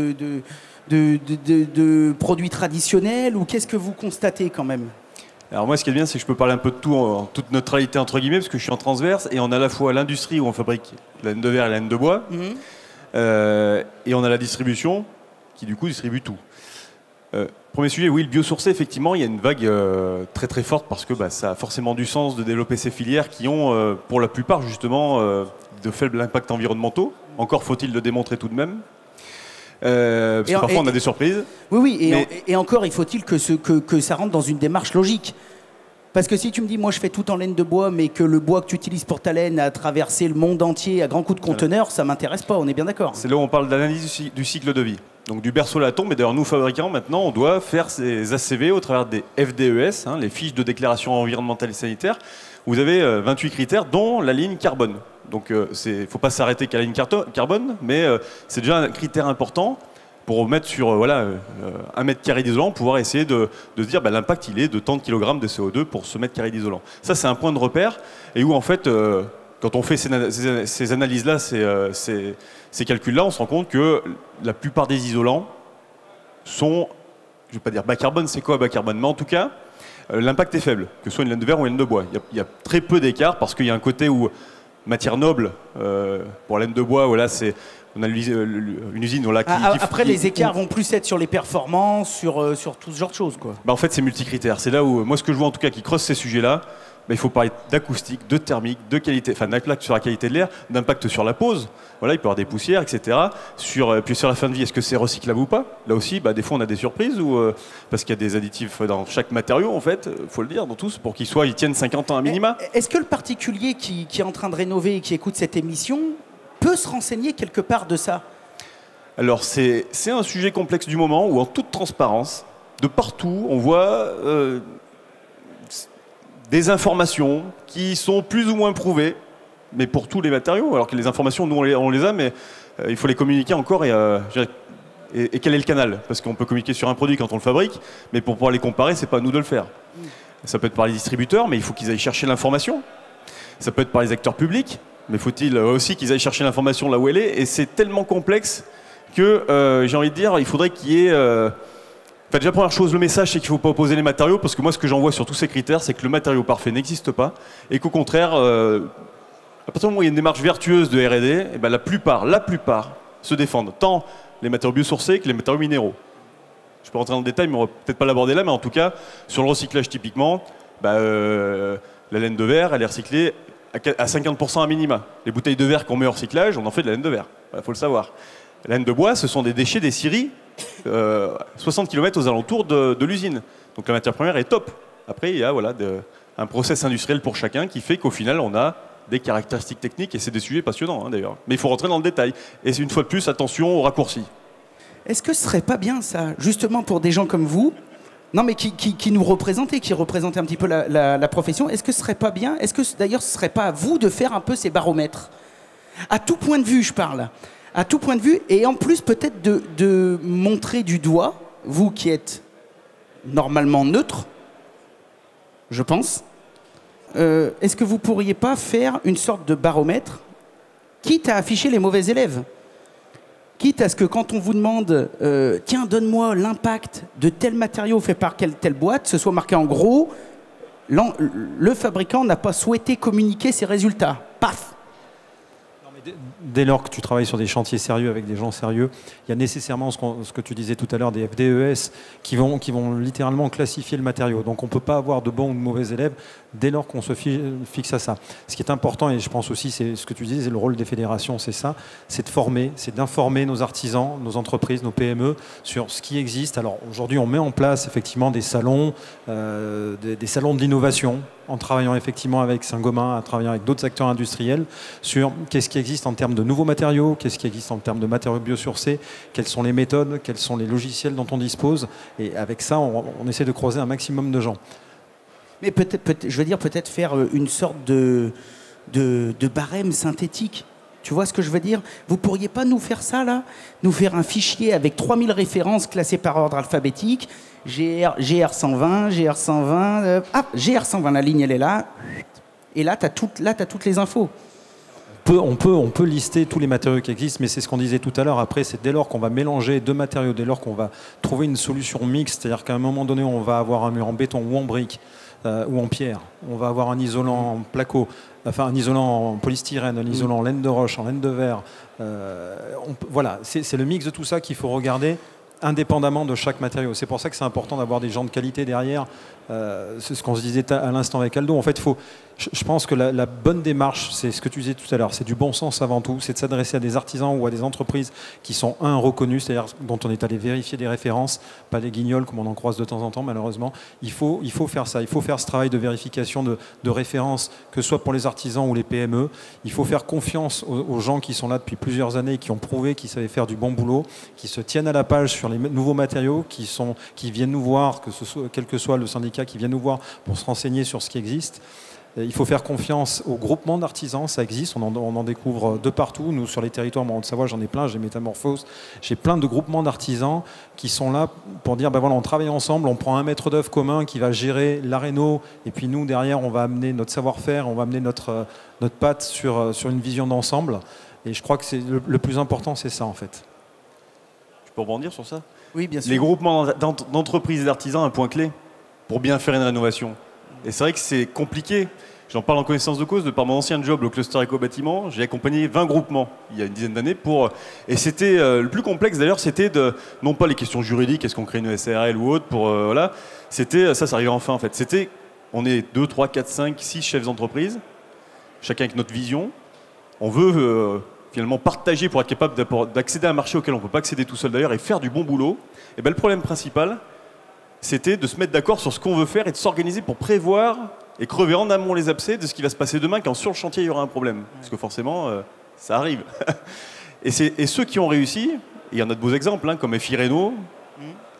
A: produits traditionnels, ou qu'est-ce que vous constatez quand même?
B: Alors moi, ce qui est bien, c'est que je peux parler un peu de tout en toute neutralité, entre guillemets, parce que je suis en transverse, et on a à la fois l'industrie où on fabrique la laine de verre et la laine de bois, et on a la distribution qui, du coup, distribue tout. Premier sujet, oui, le biosourcé, effectivement, il y a une vague très très forte, parce que ça a forcément du sens de développer ces filières qui ont, pour la plupart, justement, de faibles impacts environnementaux. Encore faut-il le démontrer tout de même. Parce que parfois on a des surprises.
A: Oui, et encore, il faut-il que ça rentre dans une démarche logique. Parce que si tu me dis, moi je fais tout en laine de bois, mais que le bois que tu utilises pour ta laine a traversé le monde entier à grands coups de conteneurs, ça m'intéresse pas, on est bien d'accord.
B: C'est là où on parle d'analyse du cycle de vie. Donc du berceau à la tombe, et d'ailleurs nous fabricants maintenant, on doit faire ces ACV au travers des FDES, les fiches de déclaration environnementale et sanitaire. Vous avez 28 critères, dont la ligne carbone. Donc il ne faut pas s'arrêter qu'à la ligne carbone, mais c'est déjà un critère important pour mettre sur 1 mètre carré d'isolant, pouvoir essayer de se dire l'impact il est de tant de kilogrammes de CO2 pour ce mètre carré d'isolant. Ça c'est un point de repère, et où en fait, quand on fait ces analyses-là, ces calculs-là, on se rend compte que la plupart des isolants sont, je ne vais pas dire bas carbone, c'est quoi bas carbone, mais en tout cas, l'impact est faible, que ce soit une laine de verre ou une laine de bois. Il y a très peu d'écart, parce qu'il y a un côté où matière noble, pour la laine de bois, on a une usine
A: après, les écarts vont plus être sur les performances, sur tout ce genre de choses, quoi.
B: En fait, c'est multicritères. C'est là où, moi, ce que je vois en tout cas qui creuse ces sujets-là, il faut parler d'acoustique, de thermique, de qualité, enfin d'impact sur la qualité de l'air, d'impact sur la pose. Voilà, il peut y avoir des poussières, etc. Puis sur la fin de vie, est-ce que c'est recyclable ou pas? Là aussi, des fois, on a des surprises, parce qu'il y a des additifs dans chaque matériau, en fait, il faut le dire, dans tous, pour qu'ils tiennent 50 ans à minima.
A: Est-ce que le particulier qui est en train de rénover et qui écoute cette émission peut se renseigner quelque part de ça?
B: Alors, c'est un sujet complexe du moment où, en toute transparence, de partout, on voit des informations qui sont plus ou moins prouvées, mais pour tous les matériaux, alors que les informations, nous, on les a, mais il faut les communiquer encore, et quel est le canal? Parce qu'on peut communiquer sur un produit quand on le fabrique, mais pour pouvoir les comparer, c'est pas à nous de le faire. Ça peut être par les distributeurs, mais il faut qu'ils aillent chercher l'information. Ça peut être par les acteurs publics, mais faut-il aussi qu'ils aillent chercher l'information là où elle est? Et c'est tellement complexe que, j'ai envie de dire, il faudrait qu'il y ait... déjà, première chose, le message, c'est qu'il ne faut pas opposer les matériaux, parce que moi, ce que j'en vois sur tous ces critères, c'est que le matériau parfait n'existe pas, et qu'au contraire, à partir du moment où il y a une démarche vertueuse de R&D, la plupart se défendent, tant les matériaux biosourcés que les matériaux minéraux. Je peux rentrer dans le détail, mais on ne va peut-être pas l'aborder là, mais en tout cas, sur le recyclage typiquement, la laine de verre, elle est recyclée à 50% à minima. Les bouteilles de verre qu'on met au recyclage, on en fait de la laine de verre, il faut le savoir. La laine de bois, ce sont des déchets des scieries, 60 km aux alentours de l'usine. Donc la matière première est top. Après, il y a un process industriel pour chacun qui fait qu'au final, on a des caractéristiques techniques, et c'est des sujets passionnants d'ailleurs. Mais il faut rentrer dans le détail. Et une fois de plus, attention aux raccourcis.
A: Est-ce que ce serait pas bien ça, justement pour des gens comme vous, non mais qui nous représentaient, qui représentaient un petit peu la profession, est-ce que ce serait pas bien, est-ce que d'ailleurs ce serait pas à vous de faire un peu ces baromètres? À tout point de vue, je parle. À tout point de vue, et en plus peut-être de montrer du doigt, vous qui êtes normalement neutre, je pense. Est-ce que vous ne pourriez pas faire une sorte de baromètre, quitte à afficher les mauvais élèves? Quitte à ce que quand on vous demande tiens, donne-moi l'impact de tel matériau fait par telle boîte, ce soit marqué en gros, le fabricant n'a pas souhaité communiquer ses résultats. Paf!
C: Dès lors que tu travailles sur des chantiers sérieux avec des gens sérieux, il y a nécessairement ce que tu disais tout à l'heure, des FDES qui vont littéralement classifier le matériau. Donc on ne peut pas avoir de bons ou de mauvais élèves dès lors qu'on se fixe à ça. Ce qui est important, et je pense aussi, c'est ce que tu disais, c'est le rôle des fédérations, c'est ça, c'est de former, c'est d'informer nos artisans, nos entreprises, nos PME sur ce qui existe. Alors aujourd'hui, on met en place effectivement des salons de l'innovation, en travaillant effectivement avec Saint-Gobain, en travaillant avec d'autres acteurs industriels, sur qu'est-ce qui existe en termes de nouveaux matériaux, qu'est-ce qui existe en termes de matériaux biosourcés, quelles sont les méthodes, quels sont les logiciels dont on dispose. Et avec ça, on essaie de croiser un maximum de gens.
A: Mais peut-être faire une sorte de barème synthétique. Tu vois ce que je veux dire? Vous pourriez pas nous faire ça, là? Nous faire un fichier avec 3000 références classées par ordre alphabétique, GR120, GR120, GR120, la ligne, elle est là. Et là, tu as toutes les infos.
C: On peut lister tous les matériaux qui existent, mais c'est ce qu'on disait tout à l'heure. Après, c'est dès lors qu'on va mélanger deux matériaux, dès lors qu'on va trouver une solution mixte, c'est-à-dire qu'à un moment donné, on va avoir un mur en béton ou en brique, ou en pierre, on va avoir un isolant en placo, enfin un isolant en polystyrène, un isolant en laine de roche, en laine de verre. Voilà, c'est le mix de tout ça qu'il faut regarder indépendamment de chaque matériau. C'est pour ça que c'est important d'avoir des gens de qualité derrière. C'est ce qu'on se disait à l'instant avec Aldo. En fait, je pense que la bonne démarche, c'est ce que tu disais tout à l'heure, c'est du bon sens avant tout, c'est de s'adresser à des artisans ou à des entreprises qui sont, reconnus, c'est-à-dire dont on est allé vérifier des références, pas des guignols comme on en croise de temps en temps malheureusement. Il faut faire ça, il faut faire ce travail de vérification de références, que ce soit pour les artisans ou les PME. Il faut faire confiance aux gens qui sont là depuis plusieurs années, qui ont prouvé qu'ils savaient faire du bon boulot, qui se tiennent à la page sur les nouveaux matériaux, qui viennent nous voir, quel que soit le syndicat, qui viennent nous voir pour se renseigner sur ce qui existe. Il faut faire confiance aux groupements d'artisans, ça existe, on en découvre de partout. Nous, sur les territoires, moi, en Haute-Savoie, j'en ai plein, j'ai Métamorphose, j'ai plein de groupements d'artisans qui sont là pour dire, voilà, on travaille ensemble, on prend un maître d'œuvre commun qui va gérer la réno, et puis nous, derrière, on va amener notre savoir-faire, on va amener notre patte sur une vision d'ensemble. Et je crois que le plus important, c'est ça, en fait.
B: Je peux rebondir sur ça?
A: Oui, bien sûr.
B: Les groupements d'entreprises et d'artisans, un point clé pour bien faire une rénovation. Et c'est vrai que c'est compliqué. J'en parle en connaissance de cause, de par mon ancien job, le cluster éco-bâtiment. J'ai accompagné 20 groupements il y a une dizaine d'années et c'était le plus complexe d'ailleurs, c'était non pas les questions juridiques, est-ce qu'on crée une SARL ou autre voilà. C'était ça arrivait enfin en fait. C'était, on est 2, 3, 4, 5, 6 chefs d'entreprise, chacun avec notre vision. On veut finalement partager pour être capable d'accéder à un marché auquel on ne peut pas accéder tout seul d'ailleurs et faire du bon boulot. Et bien le problème principal, c'était de se mettre d'accord sur ce qu'on veut faire et de s'organiser pour prévoir et crever en amont les abcès de ce qui va se passer demain quand sur le chantier il y aura un problème. Parce que forcément, ça arrive. Et ceux qui ont réussi, et il y en a de beaux exemples, hein, comme FI Reno,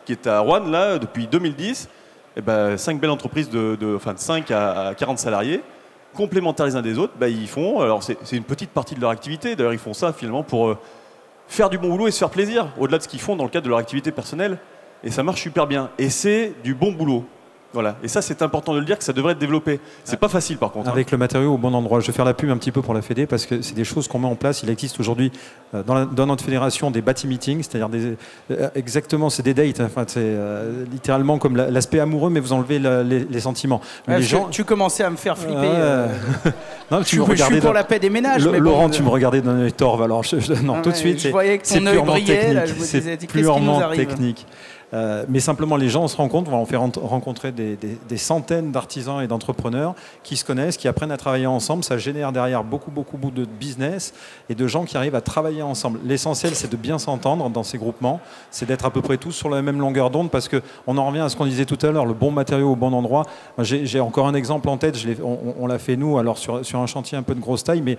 B: qui est à Rouen là, depuis 2010, et 5 belles entreprises de 5 à 40 salariés, complémentaires les uns des autres, ils font, alors c'est une petite partie de leur activité, d'ailleurs ils font ça finalement pour faire du bon boulot et se faire plaisir, au-delà de ce qu'ils font dans le cadre de leur activité personnelle. Et ça marche super bien. Et c'est du bon boulot. Voilà. Et ça, c'est important de le dire, que ça devrait être développé. C'est pas facile, par contre.
C: Avec le matériau au bon endroit. Je vais faire la pub un petit peu pour la Fédé, parce que c'est des choses qu'on met en place. Il existe aujourd'hui dans notre fédération des bati meetings, c'est-à-dire exactement, c'est des dates. Enfin, c'est littéralement comme l'aspect amoureux, mais vous enlevez les sentiments. Mais
A: les gens... Tu commençais à me faire flipper.
C: Non,
A: je suis pour la paix des ménages. Mais
C: Laurent, tu me regardais d'un œil torve. Alors, non, tout de suite,
A: je voyais que ton œil brillait. Là, je me disais,
C: c'est purement technique. Mais simplement, les gens, on se rend compte, on fait rencontrer des centaines d'artisans et d'entrepreneurs qui se connaissent, qui apprennent à travailler ensemble. Ça génère derrière beaucoup de business et de gens qui arrivent à travailler ensemble. L'essentiel, c'est de bien s'entendre dans ces groupements, c'est d'être à peu près tous sur la même longueur d'onde, parce qu'on en revient à ce qu'on disait tout à l'heure, le bon matériau au bon endroit. J'ai encore un exemple en tête, on l'a fait nous, alors sur un chantier un peu de grosse taille, mais,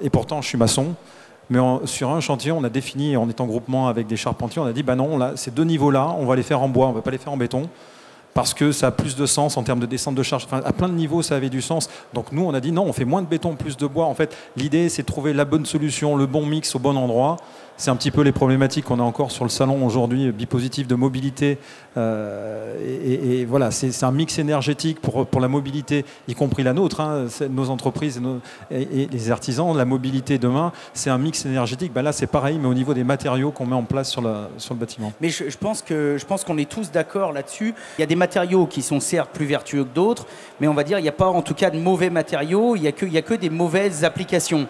C: et pourtant je suis maçon. Mais sur un chantier, on a défini, on est en groupement avec des charpentiers, on a dit, non, là, ces deux niveaux-là, on va les faire en bois, on ne va pas les faire en béton. parce que ça a plus de sens en termes de descente de charge. Enfin, à plein de niveaux, ça avait du sens. Donc nous, on a dit non, on fait moins de béton, plus de bois. En fait, l'idée, c'est de trouver la bonne solution, le bon mix au bon endroit. C'est un petit peu les problématiques qu'on a encore sur le salon aujourd'hui, bipositif de mobilité. Et voilà, c'est un mix énergétique pour la mobilité, y compris la nôtre, hein, nos entreprises et les artisans. La mobilité demain, c'est un mix énergétique. Ben là, c'est pareil, mais au niveau des matériaux qu'on met en place sur le bâtiment.
A: Mais je pense qu'on est tous d'accord là-dessus. Il y a des matériaux qui sont certes plus vertueux que d'autres, mais on va dire il n'y a pas en tout cas de mauvais matériaux, il n'y a que des mauvaises applications.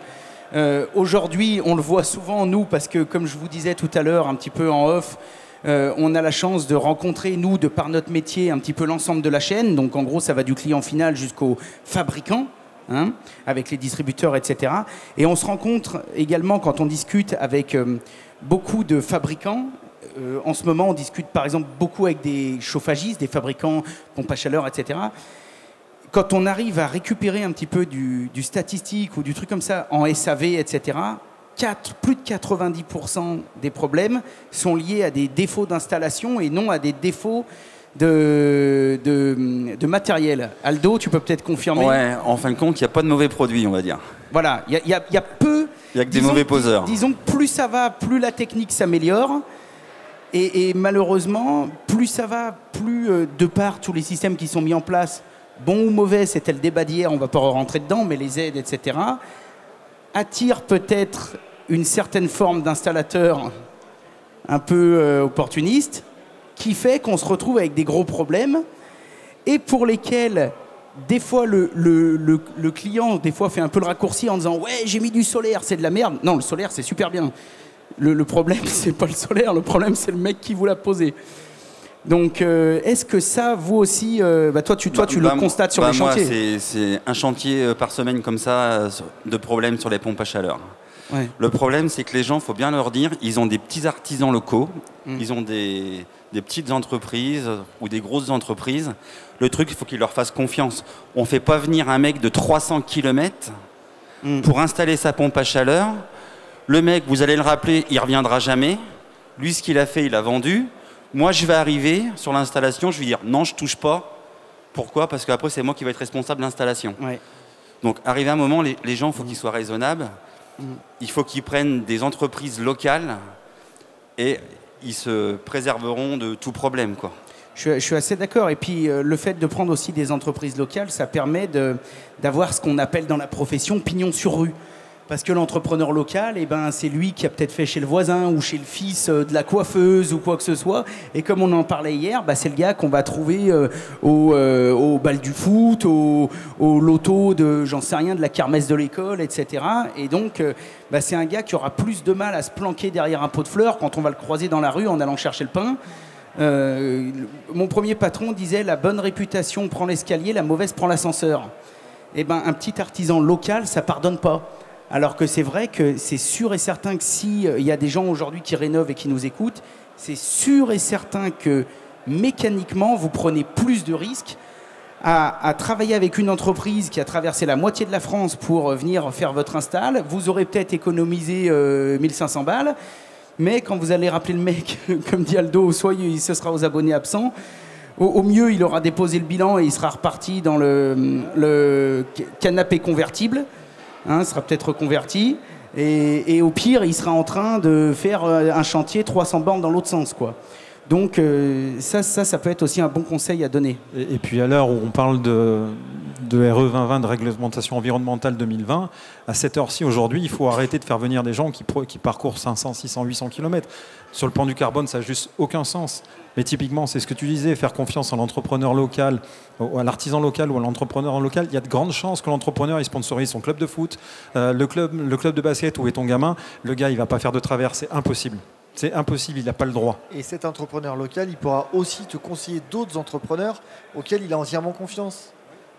A: Aujourd'hui, on le voit souvent, nous, parce que, comme je vous disais tout à l'heure, un petit peu en off, on a la chance de rencontrer, nous, de par notre métier, un petit peu l'ensemble de la chaîne. Donc, en gros, ça va du client final jusqu'au fabricant, hein, avec les distributeurs, etc. Et on se rencontre également quand on discute avec beaucoup de fabricants. En ce moment, on discute, par exemple, beaucoup avec des chauffagistes, des fabricants, pompes à chaleur, etc. Quand on arrive à récupérer un petit peu du statistique ou du truc comme ça en SAV, etc., plus de 90% des problèmes sont liés à des défauts d'installation et non à des défauts de matériel. Aldo, tu peux peut-être confirmer?
D: Ouais, en fin de compte, il n'y a pas de mauvais produits, on va dire.
A: Voilà, il y a peu...
D: Il n'y a que des mauvais poseurs.
A: Disons que plus ça va, plus la technique s'améliore. Et malheureusement, plus ça va, plus de par tous les systèmes qui sont mis en place, bon ou mauvais, c'était le débat d'hier, on ne va pas rentrer dedans, mais les aides, etc., attirent peut-être une certaine forme d'installateur un peu opportuniste, qui fait qu'on se retrouve avec des gros problèmes, et pour lesquels, des fois, le client, des fois, fait un peu le raccourci en disant « Ouais, j'ai mis du solaire, c'est de la merde ». Non, le solaire, c'est super bien. Le problème, c'est pas le solaire, le problème, c'est le mec qui vous l'a posé. Donc, est-ce que ça, vous aussi, toi, tu le constates sur les chantiers?
D: Moi, c'est un chantier par semaine comme ça de problèmes sur les pompes à chaleur.
A: Ouais.
D: Le problème, c'est que les gens, il faut bien leur dire, ils ont des petits artisans locaux, ils ont des petites entreprises ou des grosses entreprises. Le truc, il faut qu'ils leur fassent confiance. On ne fait pas venir un mec de 300 km pour installer sa pompe à chaleur. Le mec, vous allez le rappeler, il ne reviendra jamais. Lui, ce qu'il a fait, il a vendu. Moi, je vais arriver sur l'installation, je vais dire non, je ne touche pas. Pourquoi? Parce qu'après, c'est moi qui vais être responsable de l'installation. Ouais. Donc, arrivé à un moment, les gens, il faut qu'ils soient raisonnables. Il faut qu'ils prennent des entreprises locales et ils se préserveront de tout problème, quoi.
A: Je suis assez d'accord. Et puis, le fait de prendre aussi des entreprises locales, ça permet d'avoir ce qu'on appelle dans la profession pignon sur rue. Parce que l'entrepreneur local, c'est lui qui a peut-être fait chez le voisin ou chez le fils de la coiffeuse ou quoi que ce soit. Et comme on en parlait hier, c'est le gars qu'on va trouver au bal du foot, au loto de, j'en sais rien, de la kermesse de l'école, etc. Et donc, c'est un gars qui aura plus de mal à se planquer derrière un pot de fleurs quand on va le croiser dans la rue en allant chercher le pain. Mon premier patron disait « La bonne réputation prend l'escalier, la mauvaise prend l'ascenseur ». Un petit artisan local, ça pardonne pas. Alors que c'est vrai que c'est sûr et certain que s'il y a des gens aujourd'hui qui rénovent et qui nous écoutent, c'est sûr et certain que mécaniquement, vous prenez plus de risques à travailler avec une entreprise qui a traversé la moitié de la France pour venir faire votre install. Vous aurez peut-être économisé 1500 balles, mais quand vous allez rappeler le mec, comme dit Aldo, soit ce sera aux abonnés absents, au mieux, il aura déposé le bilan et il sera reparti dans le canapé convertible. Il sera peut-être reconverti et au pire il sera en train de faire un chantier 300 bornes dans l'autre sens, quoi. Donc ça peut être aussi un bon conseil à donner.
C: Et puis à l'heure où on parle de RE 2020, de réglementation environnementale 2020, à cette heure-ci aujourd'hui, il faut arrêter de faire venir des gens qui parcourent 500, 600, 800 km. Sur le plan du carbone, ça n'a juste aucun sens. Mais typiquement, c'est ce que tu disais, faire confiance à l'entrepreneur local, à l'artisan local ou à l'entrepreneur local. Il y a de grandes chances que l'entrepreneur il sponsorise son club de foot, le club de basket où est ton gamin. Le gars, il ne va pas faire de travers, c'est impossible. C'est impossible, il n'a pas le droit.
E: Et cet entrepreneur local, il pourra aussi te conseiller d'autres entrepreneurs auxquels il a entièrement confiance.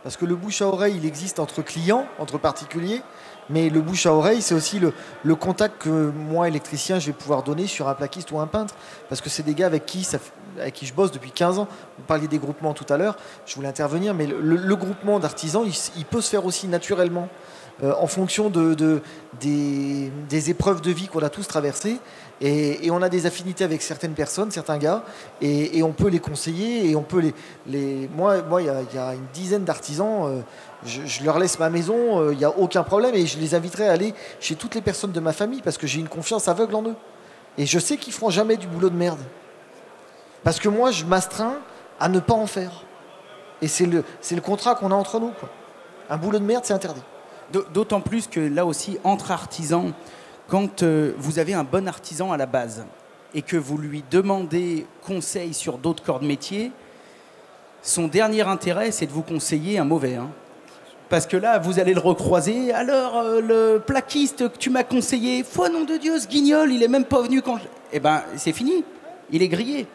E: Parce que le bouche à oreille, il existe entre clients, entre particuliers, mais le bouche à oreille, c'est aussi le contact que moi, électricien, je vais pouvoir donner sur un plaquiste ou un peintre. Parce que c'est des gars avec qui je bosse depuis 15 ans. Vous parliez des groupements tout à l'heure, je voulais intervenir, mais le groupement d'artisans, il peut se faire aussi naturellement. en fonction des épreuves de vie qu'on a tous traversées. Et on a des affinités avec certaines personnes, certains gars, et on peut les conseiller. Et on peut Moi, il y a une dizaine d'artisans. Je leur laisse ma maison, il n'y a aucun problème. Et je les inviterai à aller chez toutes les personnes de ma famille parce que j'ai une confiance aveugle en eux. Et je sais qu'ils ne feront jamais du boulot de merde. Parce que moi, je m'astreins à ne pas en faire. Et c'est le contrat qu'on a entre nous, quoi. Un boulot de merde, c'est interdit.
A: D'autant plus que là aussi, entre artisans, quand vous avez un bon artisan à la base et que vous lui demandez conseil sur d'autres corps de métier, son dernier intérêt, c'est de vous conseiller un mauvais. Hein. Parce que là, vous allez le recroiser. Alors, le plaquiste que tu m'as conseillé, foi nom de Dieu, ce guignol, il est même pas venu quand... Eh ben, c'est fini. Il est grillé.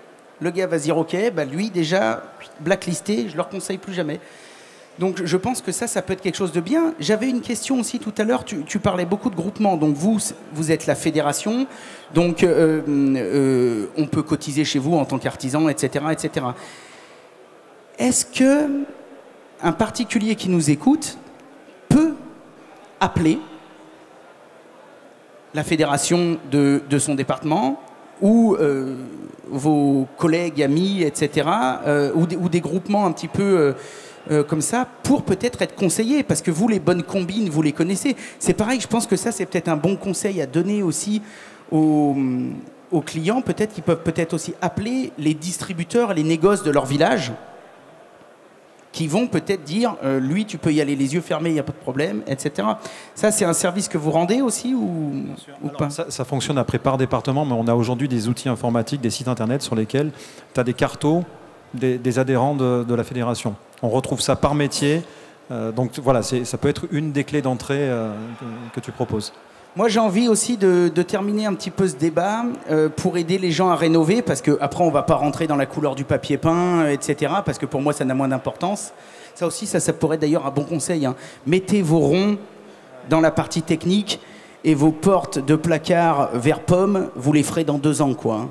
A: Le gars va se dire, ok, bah lui, déjà, blacklisté, je ne le conseille plus jamais. Donc, je pense que ça peut être quelque chose de bien. J'avais une question aussi tout à l'heure. Tu parlais beaucoup de groupements. Donc, vous êtes la fédération. Donc, on peut cotiser chez vous en tant qu'artisan, etc., etc. Est-ce qu'un particulier qui nous écoute peut appeler la fédération de son département ou vos collègues, amis, etc., ou des groupements un petit peu comme ça, pour peut-être être conseillés, parce que vous, les bonnes combines, vous les connaissez. C'est pareil, je pense que ça, c'est peut-être un bon conseil à donner aussi aux clients, peut-être qu'ils peuvent peut-être aussi appeler les distributeurs et les négoces de leur village, qui vont peut-être dire, lui, tu peux y aller les yeux fermés, il n'y a pas de problème, etc. Ça, c'est un service que vous rendez aussi ou pas?
C: Ça fonctionne après par département, mais on a aujourd'hui des outils informatiques, des sites internet sur lesquels tu as des cartos des adhérents de la fédération. On retrouve ça par métier. Donc voilà, ça peut être une des clés d'entrée que tu proposes.
A: Moi, j'ai envie aussi de terminer un petit peu ce débat pour aider les gens à rénover, parce qu'après, on ne va pas rentrer dans la couleur du papier peint, etc., parce que pour moi, ça n'a moins d'importance. Ça aussi, ça pourrait être d'ailleurs un bon conseil. Hein. Mettez vos ronds dans la partie technique et vos portes de placard vert pomme, vous les ferez dans 2 ans, quoi. Hein.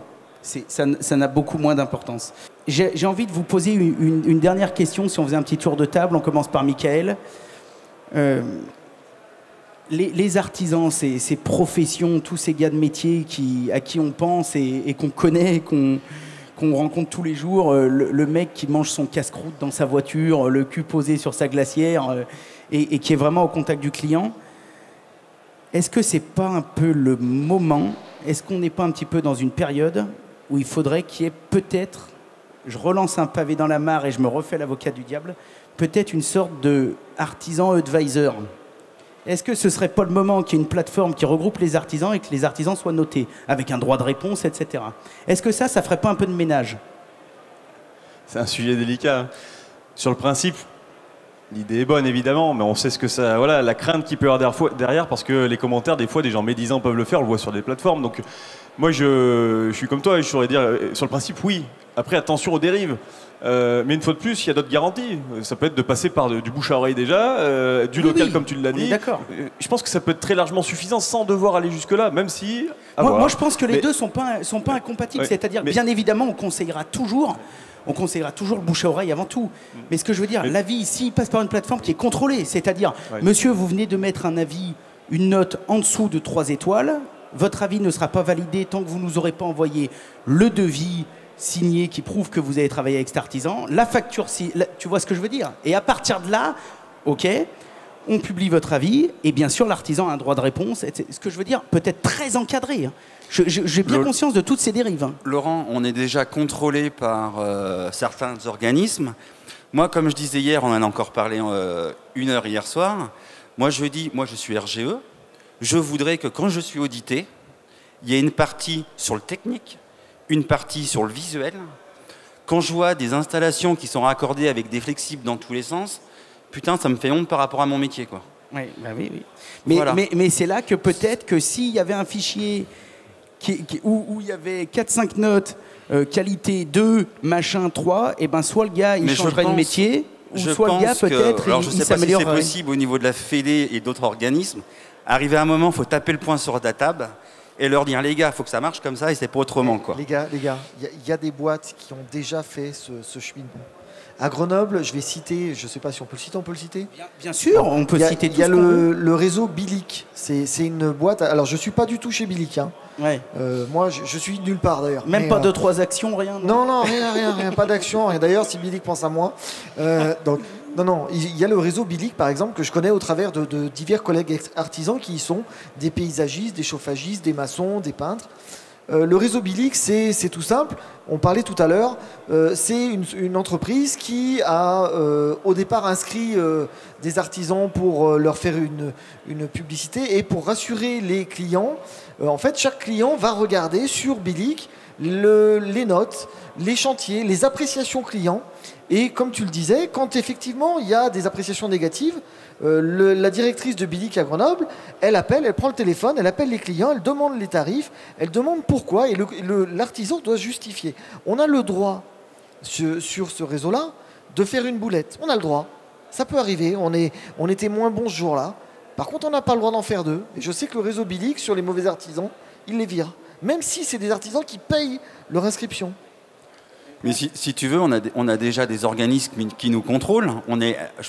A: Ça n'a beaucoup moins d'importance. J'ai envie de vous poser une dernière question, si on faisait un petit tour de table. On commence par Michael. Les artisans, ces professions, tous ces gars de métier à qui on pense et qu'on connaît, qu'on rencontre tous les jours, le mec qui mange son casse-croûte dans sa voiture, le cul posé sur sa glacière et qui est vraiment au contact du client, est-ce que c'est pas un peu le moment, est-ce qu'on n'est pas un petit peu dans une période où il faudrait qu'il y ait peut-être, je relance un pavé dans la mare et je me refais l'avocat du diable, peut-être une sorte de artisan advisor. Est-ce que ce serait pas le moment qu'il y ait une plateforme qui regroupe les artisans et que les artisans soient notés, avec un droit de réponse, etc. Est-ce que ça ferait pas un peu de ménage?
B: C'est un sujet délicat. Hein. Sur le principe, l'idée est bonne, évidemment, mais on sait ce que ça... Voilà, la crainte qu'il peut y avoir derrière, parce que les commentaires, des fois, des gens médisants peuvent le faire, on le voit sur des plateformes. Donc, moi, je suis comme toi, je saurais dire, sur le principe, oui. Après, attention aux dérives. Mais une fois de plus, il y a d'autres garanties. Ça peut être de passer par du bouche à oreille déjà, du local comme tu l'as dit.
A: D'accord.
B: Je pense que ça peut être très largement suffisant sans devoir aller jusque-là, même si...
A: Moi, je pense que les deux sont pas incompatibles. Ouais, c'est-à-dire, bien évidemment, on conseillera toujours le bouche à oreille avant tout. Mais ce que je veux dire, l'avis ici passe par une plateforme qui est contrôlée. C'est-à-dire, monsieur, vous venez de mettre un avis, une note en dessous de 3 étoiles. Votre avis ne sera pas validé tant que vous ne nous aurez pas envoyé le devis signé qui prouve que vous avez travaillé avec cet artisan, la facture, tu vois ce que je veux dire? Et à partir de là, ok, on publie votre avis et bien sûr l'artisan a un droit de réponse. Ce que je veux dire, peut-être très encadré. Hein. J'ai bien conscience de toutes ces dérives. Hein.
D: Laurent, on est déjà contrôlé par certains organismes. Moi, comme je disais hier, on en a encore parlé 1 heure hier soir. Moi, je suis RGE. Je voudrais que quand je suis audité, il y ait une partie sur le technique, une partie sur le visuel. Quand je vois des installations qui sont raccordées avec des flexibles dans tous les sens, putain, ça me fait honte par rapport à mon métier, quoi.
A: Oui, bah oui. Mais, voilà. mais c'est là que peut-être que s'il y avait un fichier où il y avait 4-5 notes, qualité 2, machin 3, et ben soit le gars il changerait de métier, ou soit le gars peut-être il s'améliorerait. Je ne sais pas si c'est
D: possible au niveau de la Fédé et d'autres organismes. Arrivé à un moment, il faut taper le poing sur la table et leur dire, les gars, il faut que ça marche comme ça et c'est pas autrement, quoi.
E: Les gars, il y a des boîtes qui ont déjà fait ce cheminement. À Grenoble, je vais citer, je ne sais pas si on peut le citer, on peut le citer.
A: Bien sûr, on peut citer tout
E: Il y a
A: ce qu'on veut.
E: le réseau Bilic. C'est une boîte. Alors, je ne suis pas du tout chez Bilic. Hein.
A: Ouais.
E: Moi, je suis nulle part d'ailleurs.
A: Même pas 2-3 actions, rien.
E: Non, rien, pas d'action. Rien. D'ailleurs, si Bilic pense à moi. Donc, non, il y a le réseau Bilic, par exemple, que je connais au travers de divers collègues artisans qui y sont, des paysagistes, des chauffagistes, des maçons, des peintres. Le réseau Bilic, c'est tout simple. On parlait tout à l'heure. C'est une entreprise qui a au départ inscrit des artisans pour leur faire une publicité et pour rassurer les clients. En fait, chaque client va regarder sur Bilic les notes, les chantiers, les appréciations clients. Et comme tu le disais, quand effectivement il y a des appréciations négatives, la directrice de Bilic à Grenoble, elle appelle, elle prend le téléphone, elle appelle les clients, elle demande les tarifs, elle demande pourquoi, et l'artisan doit justifier. On a le droit, sur ce réseau-là, de faire une boulette. On a le droit. Ça peut arriver, on était moins bon ce jour-là. Par contre, on n'a pas le droit d'en faire deux. Et je sais que le réseau Bilic, sur les mauvais artisans, il les vire. Même si c'est des artisans qui payent leur inscription.
D: Mais si tu veux, on a déjà des organismes qui nous contrôlent.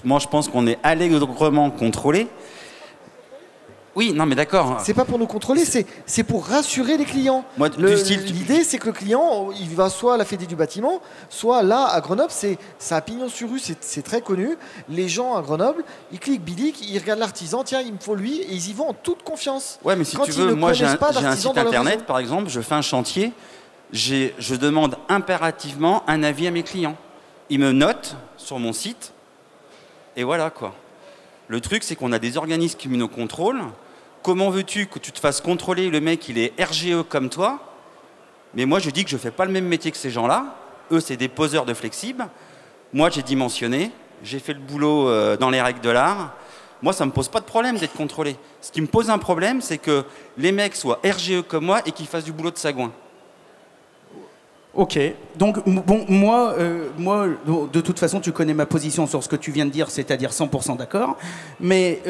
D: Moi, je pense qu'on est allègrement contrôlé. Oui, non, mais d'accord.
E: C'est pas pour nous contrôler, c'est pour rassurer les clients. L'idée, c'est que le client, il va soit à la Fédé du bâtiment, soit là, à Grenoble, ça a pignon sur rue, c'est très connu. Les gens à Grenoble, ils cliquent Bilic, ils regardent l'artisan, tiens, il me faut lui, et ils y vont en toute confiance.
D: Ouais, mais si tu veux, moi, j'ai un site internet, par exemple, je fais un chantier. Je demande impérativement un avis à mes clients. Ils me notent sur mon site, et voilà quoi. Le truc, c'est qu'on a des organismes qui nous contrôlent. Comment veux-tu que tu te fasses contrôler? Le mec, il est RGE comme toi, mais moi, je dis que je ne fais pas le même métier que ces gens-là. Eux, c'est des poseurs de flexibles. Moi, j'ai dimensionné, j'ai fait le boulot dans les règles de l'art. Moi, ça ne me pose pas de problème d'être contrôlé. Ce qui me pose un problème, c'est que les mecs soient RGE comme moi et qu'ils fassent du boulot de sagouin.
A: Ok, donc bon, moi, de toute façon, tu connais ma position sur ce que tu viens de dire, c'est-à-dire 100% d'accord. Mais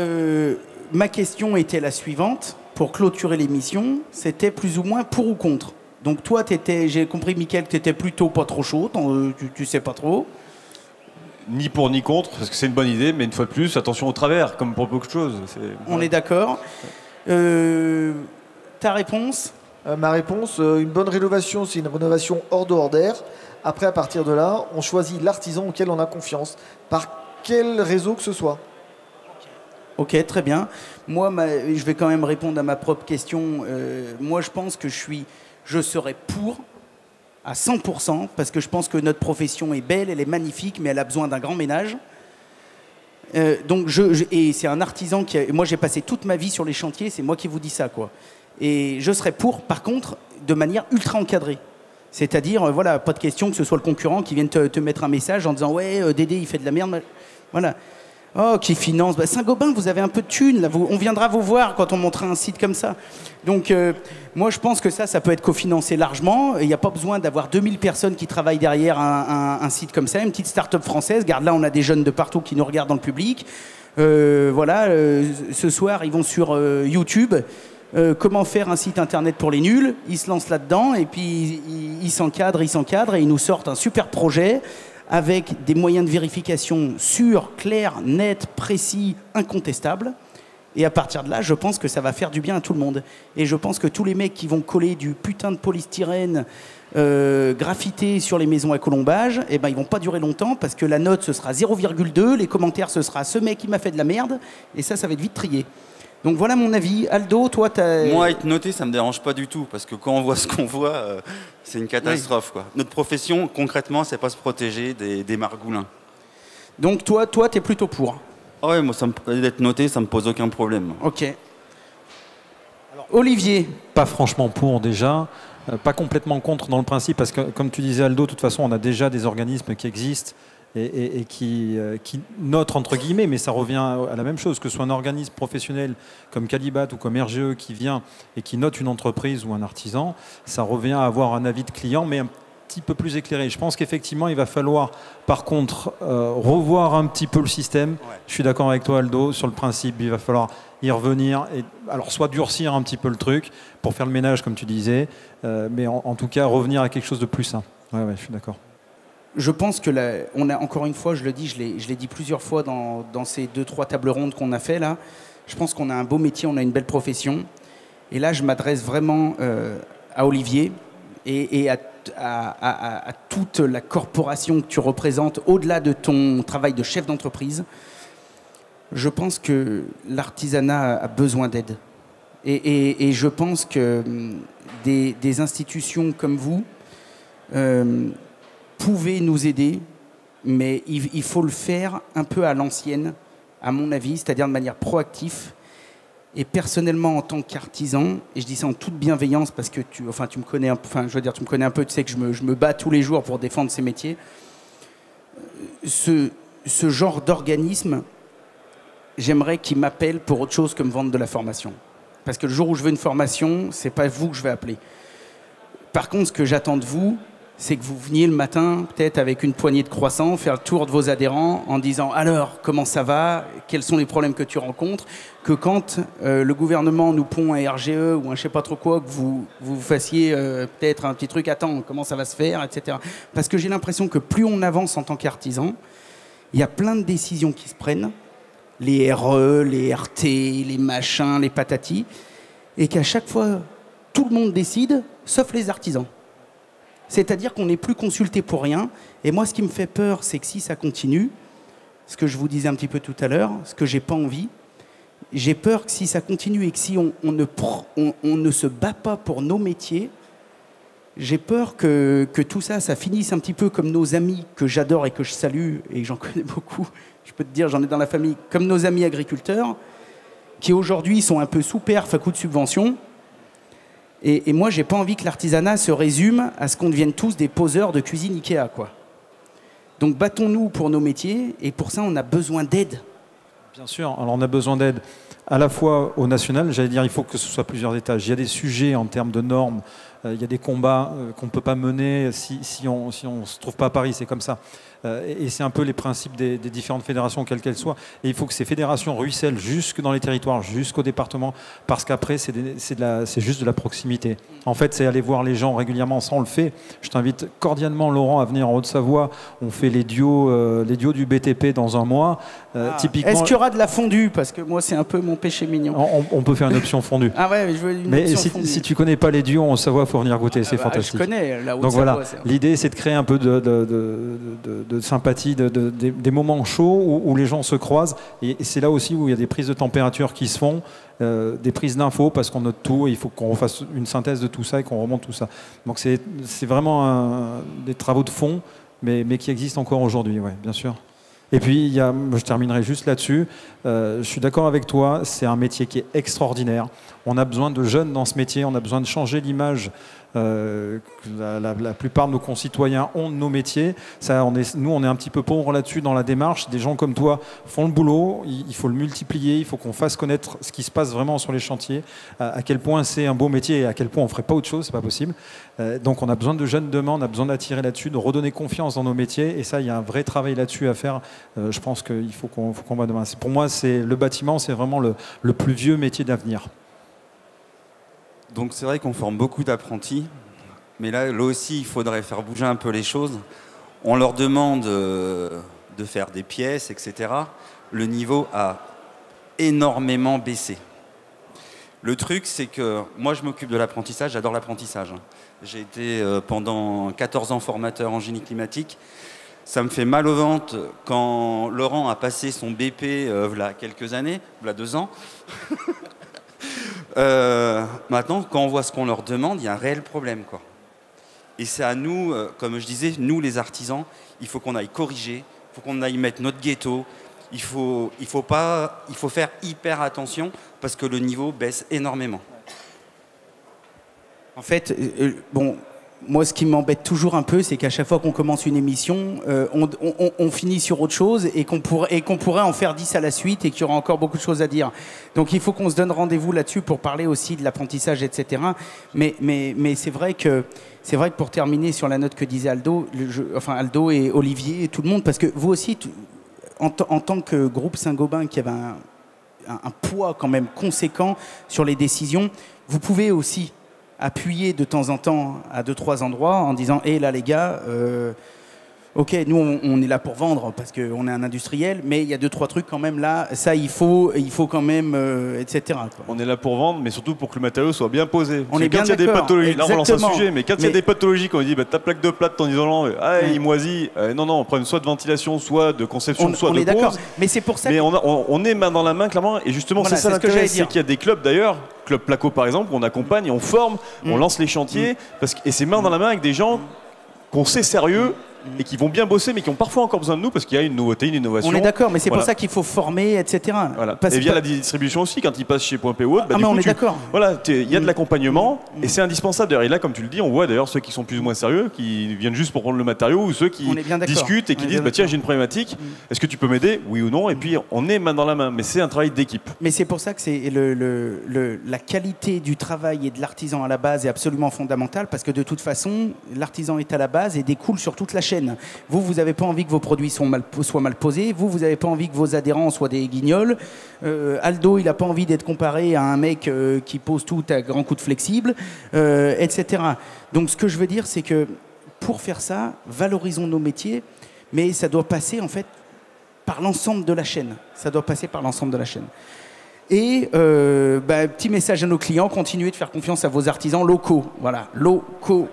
A: ma question était la suivante, pour clôturer l'émission, c'était plus ou moins pour ou contre. Donc toi, j'ai compris, Mickaël, que tu étais plutôt pas trop chaud, tu sais pas trop.
B: Ni pour ni contre, parce que c'est une bonne idée, mais une fois de plus, attention au travers, comme pour beaucoup de choses.
A: On est d'accord. Ta réponse ?
E: Ma réponse, une bonne rénovation, c'est une rénovation hors de hors d'air. Après, à partir de là, on choisit l'artisan auquel on a confiance, par quel réseau que ce soit.
A: Ok, très bien. Moi, je vais quand même répondre à ma propre question. Moi, je pense que je serais pour à 100%, parce que je pense que notre profession est belle, elle est magnifique, mais elle a besoin d'un grand ménage. Donc, et c'est un artisan moi, j'ai passé toute ma vie sur les chantiers, c'est moi qui vous dis ça, quoi. Et je serais pour, par contre, de manière ultra encadrée. C'est-à-dire, voilà, pas de question que ce soit le concurrent qui vienne te mettre un message en disant « Ouais, Dédé, il fait de la merde. » Voilà. Oh, qui finance. Saint-Gobain, vous avez un peu de thunes. Là, on viendra vous voir quand on montera un site comme ça. Donc, moi, je pense que ça peut être cofinancé largement. Il n'y a pas besoin d'avoir 2000 personnes qui travaillent derrière un site comme ça. Une petite start-up française. Regarde, là, on a des jeunes de partout qui nous regardent dans le public. Voilà, ce soir, ils vont sur YouTube. Comment faire un site internet pour les nuls. Ils se lancent là-dedans et puis ils s'encadrent et ils nous sortent un super projet avec des moyens de vérification sûrs, clairs, nets, précis, incontestables. Et à partir de là, je pense que ça va faire du bien à tout le monde. Et je pense que tous les mecs qui vont coller du putain de polystyrène graffité sur les maisons à colombage, eh ben, ils vont pas durer longtemps parce que la note, ce sera 0,2, les commentaires, ce sera « ce mec, il m'a fait de la merde » et ça va être vite trié. Donc voilà mon avis. Aldo, toi,
D: Moi, être noté, ça me dérange pas du tout, parce que quand on voit ce qu'on voit, c'est une catastrophe, quoi. Notre profession, concrètement, c'est pas se protéger des margoulins.
A: Donc toi, t'es plutôt pour.
D: Ah ouais, moi, d'être noté, ça me pose aucun problème.
A: Ok. Alors, Olivier.
C: Pas franchement pour déjà, pas complètement contre dans le principe, parce que comme tu disais Aldo, de toute façon, on a déjà des organismes qui existent et qui notent entre guillemets, mais ça revient à la même chose, que ce soit un organisme professionnel comme Calibat ou comme RGE qui vient et qui note une entreprise ou un artisan, ça revient à avoir un avis de client, mais un petit peu plus éclairé. Je pense qu'effectivement, il va falloir, par contre, revoir un petit peu le système. Ouais. Je suis d'accord avec toi, Aldo, sur le principe, il va falloir y revenir, et alors soit durcir un petit peu le truc pour faire le ménage, comme tu disais, mais en tout cas, revenir à quelque chose de plus sain. Ouais, je suis d'accord.
A: je pense que on a, encore une fois, je le dis, je l'ai dit plusieurs fois dans ces 2-3 tables rondes qu'on a fait là, je pense qu'on a un beau métier, on a une belle profession. Et là, je m'adresse vraiment à Olivier et à toute la corporation que tu représentes, au-delà de ton travail de chef d'entreprise. Je pense que l'artisanat a besoin d'aide. Et je pense que des institutions comme vous pouvez nous aider, mais il faut le faire un peu à l'ancienne, à mon avis, c'est-à-dire de manière proactive. Et personnellement, en tant qu'artisan, et je dis ça en toute bienveillance parce que tu me connais un peu, tu me connais un peu, tu sais que je me bats tous les jours pour défendre ces métiers. Ce genre d'organisme, j'aimerais qu'il m'appelle pour autre chose que me vendre de la formation. Parce que le jour où je veux une formation, c'est pas vous que je vais appeler. Par contre, ce que j'attends de vous, c'est que vous veniez le matin, peut-être avec une poignée de croissants, faire le tour de vos adhérents en disant « Alors, comment ça va ? Quels sont les problèmes que tu rencontres ?» Que quand le gouvernement nous pond un RGE ou un je sais pas trop quoi, que vous fassiez peut-être un petit truc « Attends, comment ça va se faire ?» etc. Parce que j'ai l'impression que plus on avance en tant qu'artisan, il y a plein de décisions qui se prennent, les RE, les RT, les machins, les patatis, et qu'à chaque fois, tout le monde décide, sauf les artisans. C'est-à-dire qu'on n'est plus consulté pour rien. Et moi, ce qui me fait peur, c'est que si ça continue, ce que je vous disais un petit peu tout à l'heure, ce que j'ai pas envie, j'ai peur que si ça continue et que si on ne se bat pas pour nos métiers, j'ai peur que tout ça finisse un petit peu comme nos amis que j'adore et que je salue, et j'en connais beaucoup, je peux te dire, j'en ai dans la famille, comme nos amis agriculteurs, qui aujourd'hui sont un peu sous perf à coup de subvention. Et moi, j'ai pas envie que l'artisanat se résume à ce qu'on devienne tous des poseurs de cuisine Ikea, quoi. Donc battons-nous pour nos métiers, et pour ça, on a besoin d'aide.
C: Bien sûr, alors on a besoin d'aide à la fois au national, j'allais dire, il faut que ce soit plusieurs étages. Il y a des sujets en termes de normes, il y a des combats qu'on ne peut pas mener si on ne se trouve pas à Paris, c'est comme ça. Et c'est un peu les principes des différentes fédérations, quelles qu'elles soient. Et il faut que ces fédérations ruissellent jusque dans les territoires, jusqu'au département, parce qu'après, c'est juste de la proximité. En fait, c'est aller voir les gens régulièrement. Ça, on le fait. Je t'invite cordialement, Laurent, à venir en Haute-Savoie. On fait les duos du BTP dans un mois. Typiquement,
A: est-ce qu'il y aura de la fondue? Parce que moi, c'est un peu mon péché mignon.
C: On peut faire une option fondue.
A: Ah ouais, je veux une
C: mais
A: option fondue.
C: Si tu connais pas les duos en Savoie, il faut venir goûter. C'est fantastique.
A: Je connais la Haute-Savoie.
C: Donc voilà, l'idée, c'est de créer un peu de sympathie, des moments chauds où les gens se croisent. Et c'est là aussi où il y a des prises de température qui se font, des prises d'infos, parce qu'on note tout et il faut qu'on fasse une synthèse de tout ça et qu'on remonte tout ça. Donc c'est vraiment des travaux de fond, mais qui existent encore aujourd'hui, ouais, bien sûr. Et puis, je terminerai juste là-dessus. Je suis d'accord avec toi, c'est un métier qui est extraordinaire. On a besoin de jeunes dans ce métier, on a besoin de changer l'image que la plupart de nos concitoyens ont de nos métiers. Nous, on est un petit peu pauvres là-dessus dans la démarche. Des gens comme toi font le boulot, il faut le multiplier, il faut qu'on fasse connaître ce qui se passe vraiment sur les chantiers, à quel point c'est un beau métier et à quel point on ne ferait pas autre chose, c'est pas possible. Donc on a besoin de jeunes demain, on a besoin d'attirer là-dessus, de redonner confiance dans nos métiers, et ça, il y a un vrai travail là-dessus à faire. Je pense qu'il faut qu'on va demain. Pour moi, le bâtiment, c'est vraiment le plus vieux métier d'avenir.
D: Donc c'est vrai qu'on forme beaucoup d'apprentis, mais là aussi il faudrait faire bouger un peu les choses. On leur demande de faire des pièces, etc. Le niveau a énormément baissé. Le truc, c'est que moi je m'occupe de l'apprentissage, j'adore l'apprentissage. J'ai été pendant 14 ans formateur en génie climatique. Ça me fait mal au ventre quand Laurent a passé son BP il y a quelques années, il y a 2 ans. Maintenant, quand on voit ce qu'on leur demande, il y a un réel problème, quoi. Et c'est à nous, comme je disais, nous les artisans, il faut qu'on aille corriger, il faut qu'on aille mettre notre ghetto, il faut faire hyper attention parce que le niveau baisse énormément.
A: En fait, moi, ce qui m'embête toujours un peu, c'est qu'à chaque fois qu'on commence une émission, on finit sur autre chose et qu'on pourrait en faire 10 à la suite et qu'il y aura encore beaucoup de choses à dire. Donc il faut qu'on se donne rendez-vous là-dessus pour parler aussi de l'apprentissage, etc. Mais c'est vrai que pour terminer sur la note que disait Aldo, Aldo et Olivier et tout le monde, parce que vous aussi, en tant que groupe Saint-Gobain qui avait un poids quand même conséquent sur les décisions, vous pouvez aussi appuyer de temps en temps à 2-3 endroits en disant « Hé là les gars, Ok, nous on est là pour vendre parce qu'on est un industriel, mais il y a 2-3 trucs quand même là, ça il faut quand même, etc. quoi.
B: On est là pour vendre, mais surtout pour que le matériau soit bien posé.
A: On est bien
B: quand il y a des
A: d'accord,
B: pathologies, là on lance un
A: exactement.
B: sujet, mais quand il y a des pathologies, quand on dit ta plaque de plate, ton isolant, il moisit, non, problème soit de ventilation, soit de conception, soit
A: on
B: de
A: est d'accord,
B: pose.
A: mais c'est pour ça
B: Mais
A: que...
B: on est main dans la main clairement, et justement
A: Voilà,
B: c'est ça
A: c'est ce que
B: l'intérêt,
A: j'allais dire.
B: c'est qu'il y a des clubs d'ailleurs, Club Placo par exemple, on accompagne, on forme, on lance les chantiers, et c'est main dans la main avec des gens qu'on sait sérieux, et qui vont bien bosser, mais qui ont parfois encore besoin de nous parce qu'il y a une nouveauté, une innovation.
A: On est d'accord, mais c'est
B: Voilà.
A: pour ça qu'il faut former, etc.
B: Voilà.
A: Parce
B: Et via
A: que-
B: la distribution aussi, quand ils passent chez Point P ou autre,
A: Ah, mais on est d'accord.
B: Voilà, il y a de l'accompagnement et c'est indispensable. D'ailleurs, et là, comme tu le dis, on voit d'ailleurs ceux qui sont plus ou moins sérieux, qui viennent juste pour prendre le matériau, ou ceux qui
A: On est bien d'accord.
B: discutent et qui
A: On est
B: disent
A: bien
B: tiens,
A: d'accord.
B: j'ai une problématique, est-ce que tu peux m'aider, oui ou non? Et puis on est main dans la main, mais c'est un travail d'équipe.
A: Mais c'est pour ça que c'est la qualité du travail et de l'artisan à la base est absolument fondamentale parce que de toute façon, l'artisan est à la base et découle sur toute la chaîne. Vous n'avez pas envie que vos produits soient mal posés. Vous n'avez pas envie que vos adhérents soient des guignols. Aldo, il n'a pas envie d'être comparé à un mec qui pose tout à grands coups de flexible, etc. Donc ce que je veux dire, c'est que pour faire ça, valorisons nos métiers, mais ça doit passer en fait par l'ensemble de la chaîne. Ça doit passer par l'ensemble de la chaîne. Et petit message à nos clients, continuez de faire confiance à vos artisans locaux. Voilà, locaux.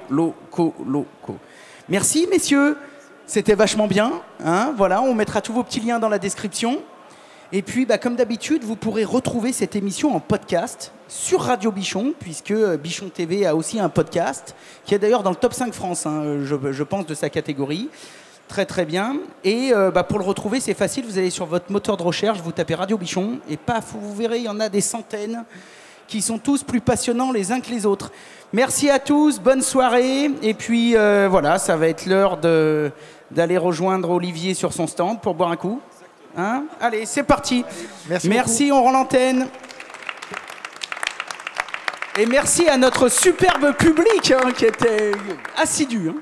A: Merci messieurs, c'était vachement bien. Hein, voilà, on mettra tous vos petits liens dans la description. Et puis, comme d'habitude, vous pourrez retrouver cette émission en podcast sur Radio Bichon, puisque Bichon TV a aussi un podcast, qui est d'ailleurs dans le top 5 France, hein, je pense, de sa catégorie. Très très bien. Et pour le retrouver, c'est facile. Vous allez sur votre moteur de recherche, vous tapez Radio Bichon, et paf, vous verrez, il y en a des centaines qui sont tous plus passionnants les uns que les autres. Merci à tous, bonne soirée. Et puis voilà, ça va être l'heure d'aller rejoindre Olivier sur son stand pour boire un coup. Hein, allez, c'est parti. Merci, on rend l'antenne. Et merci à notre superbe public qui était assidu. Hein.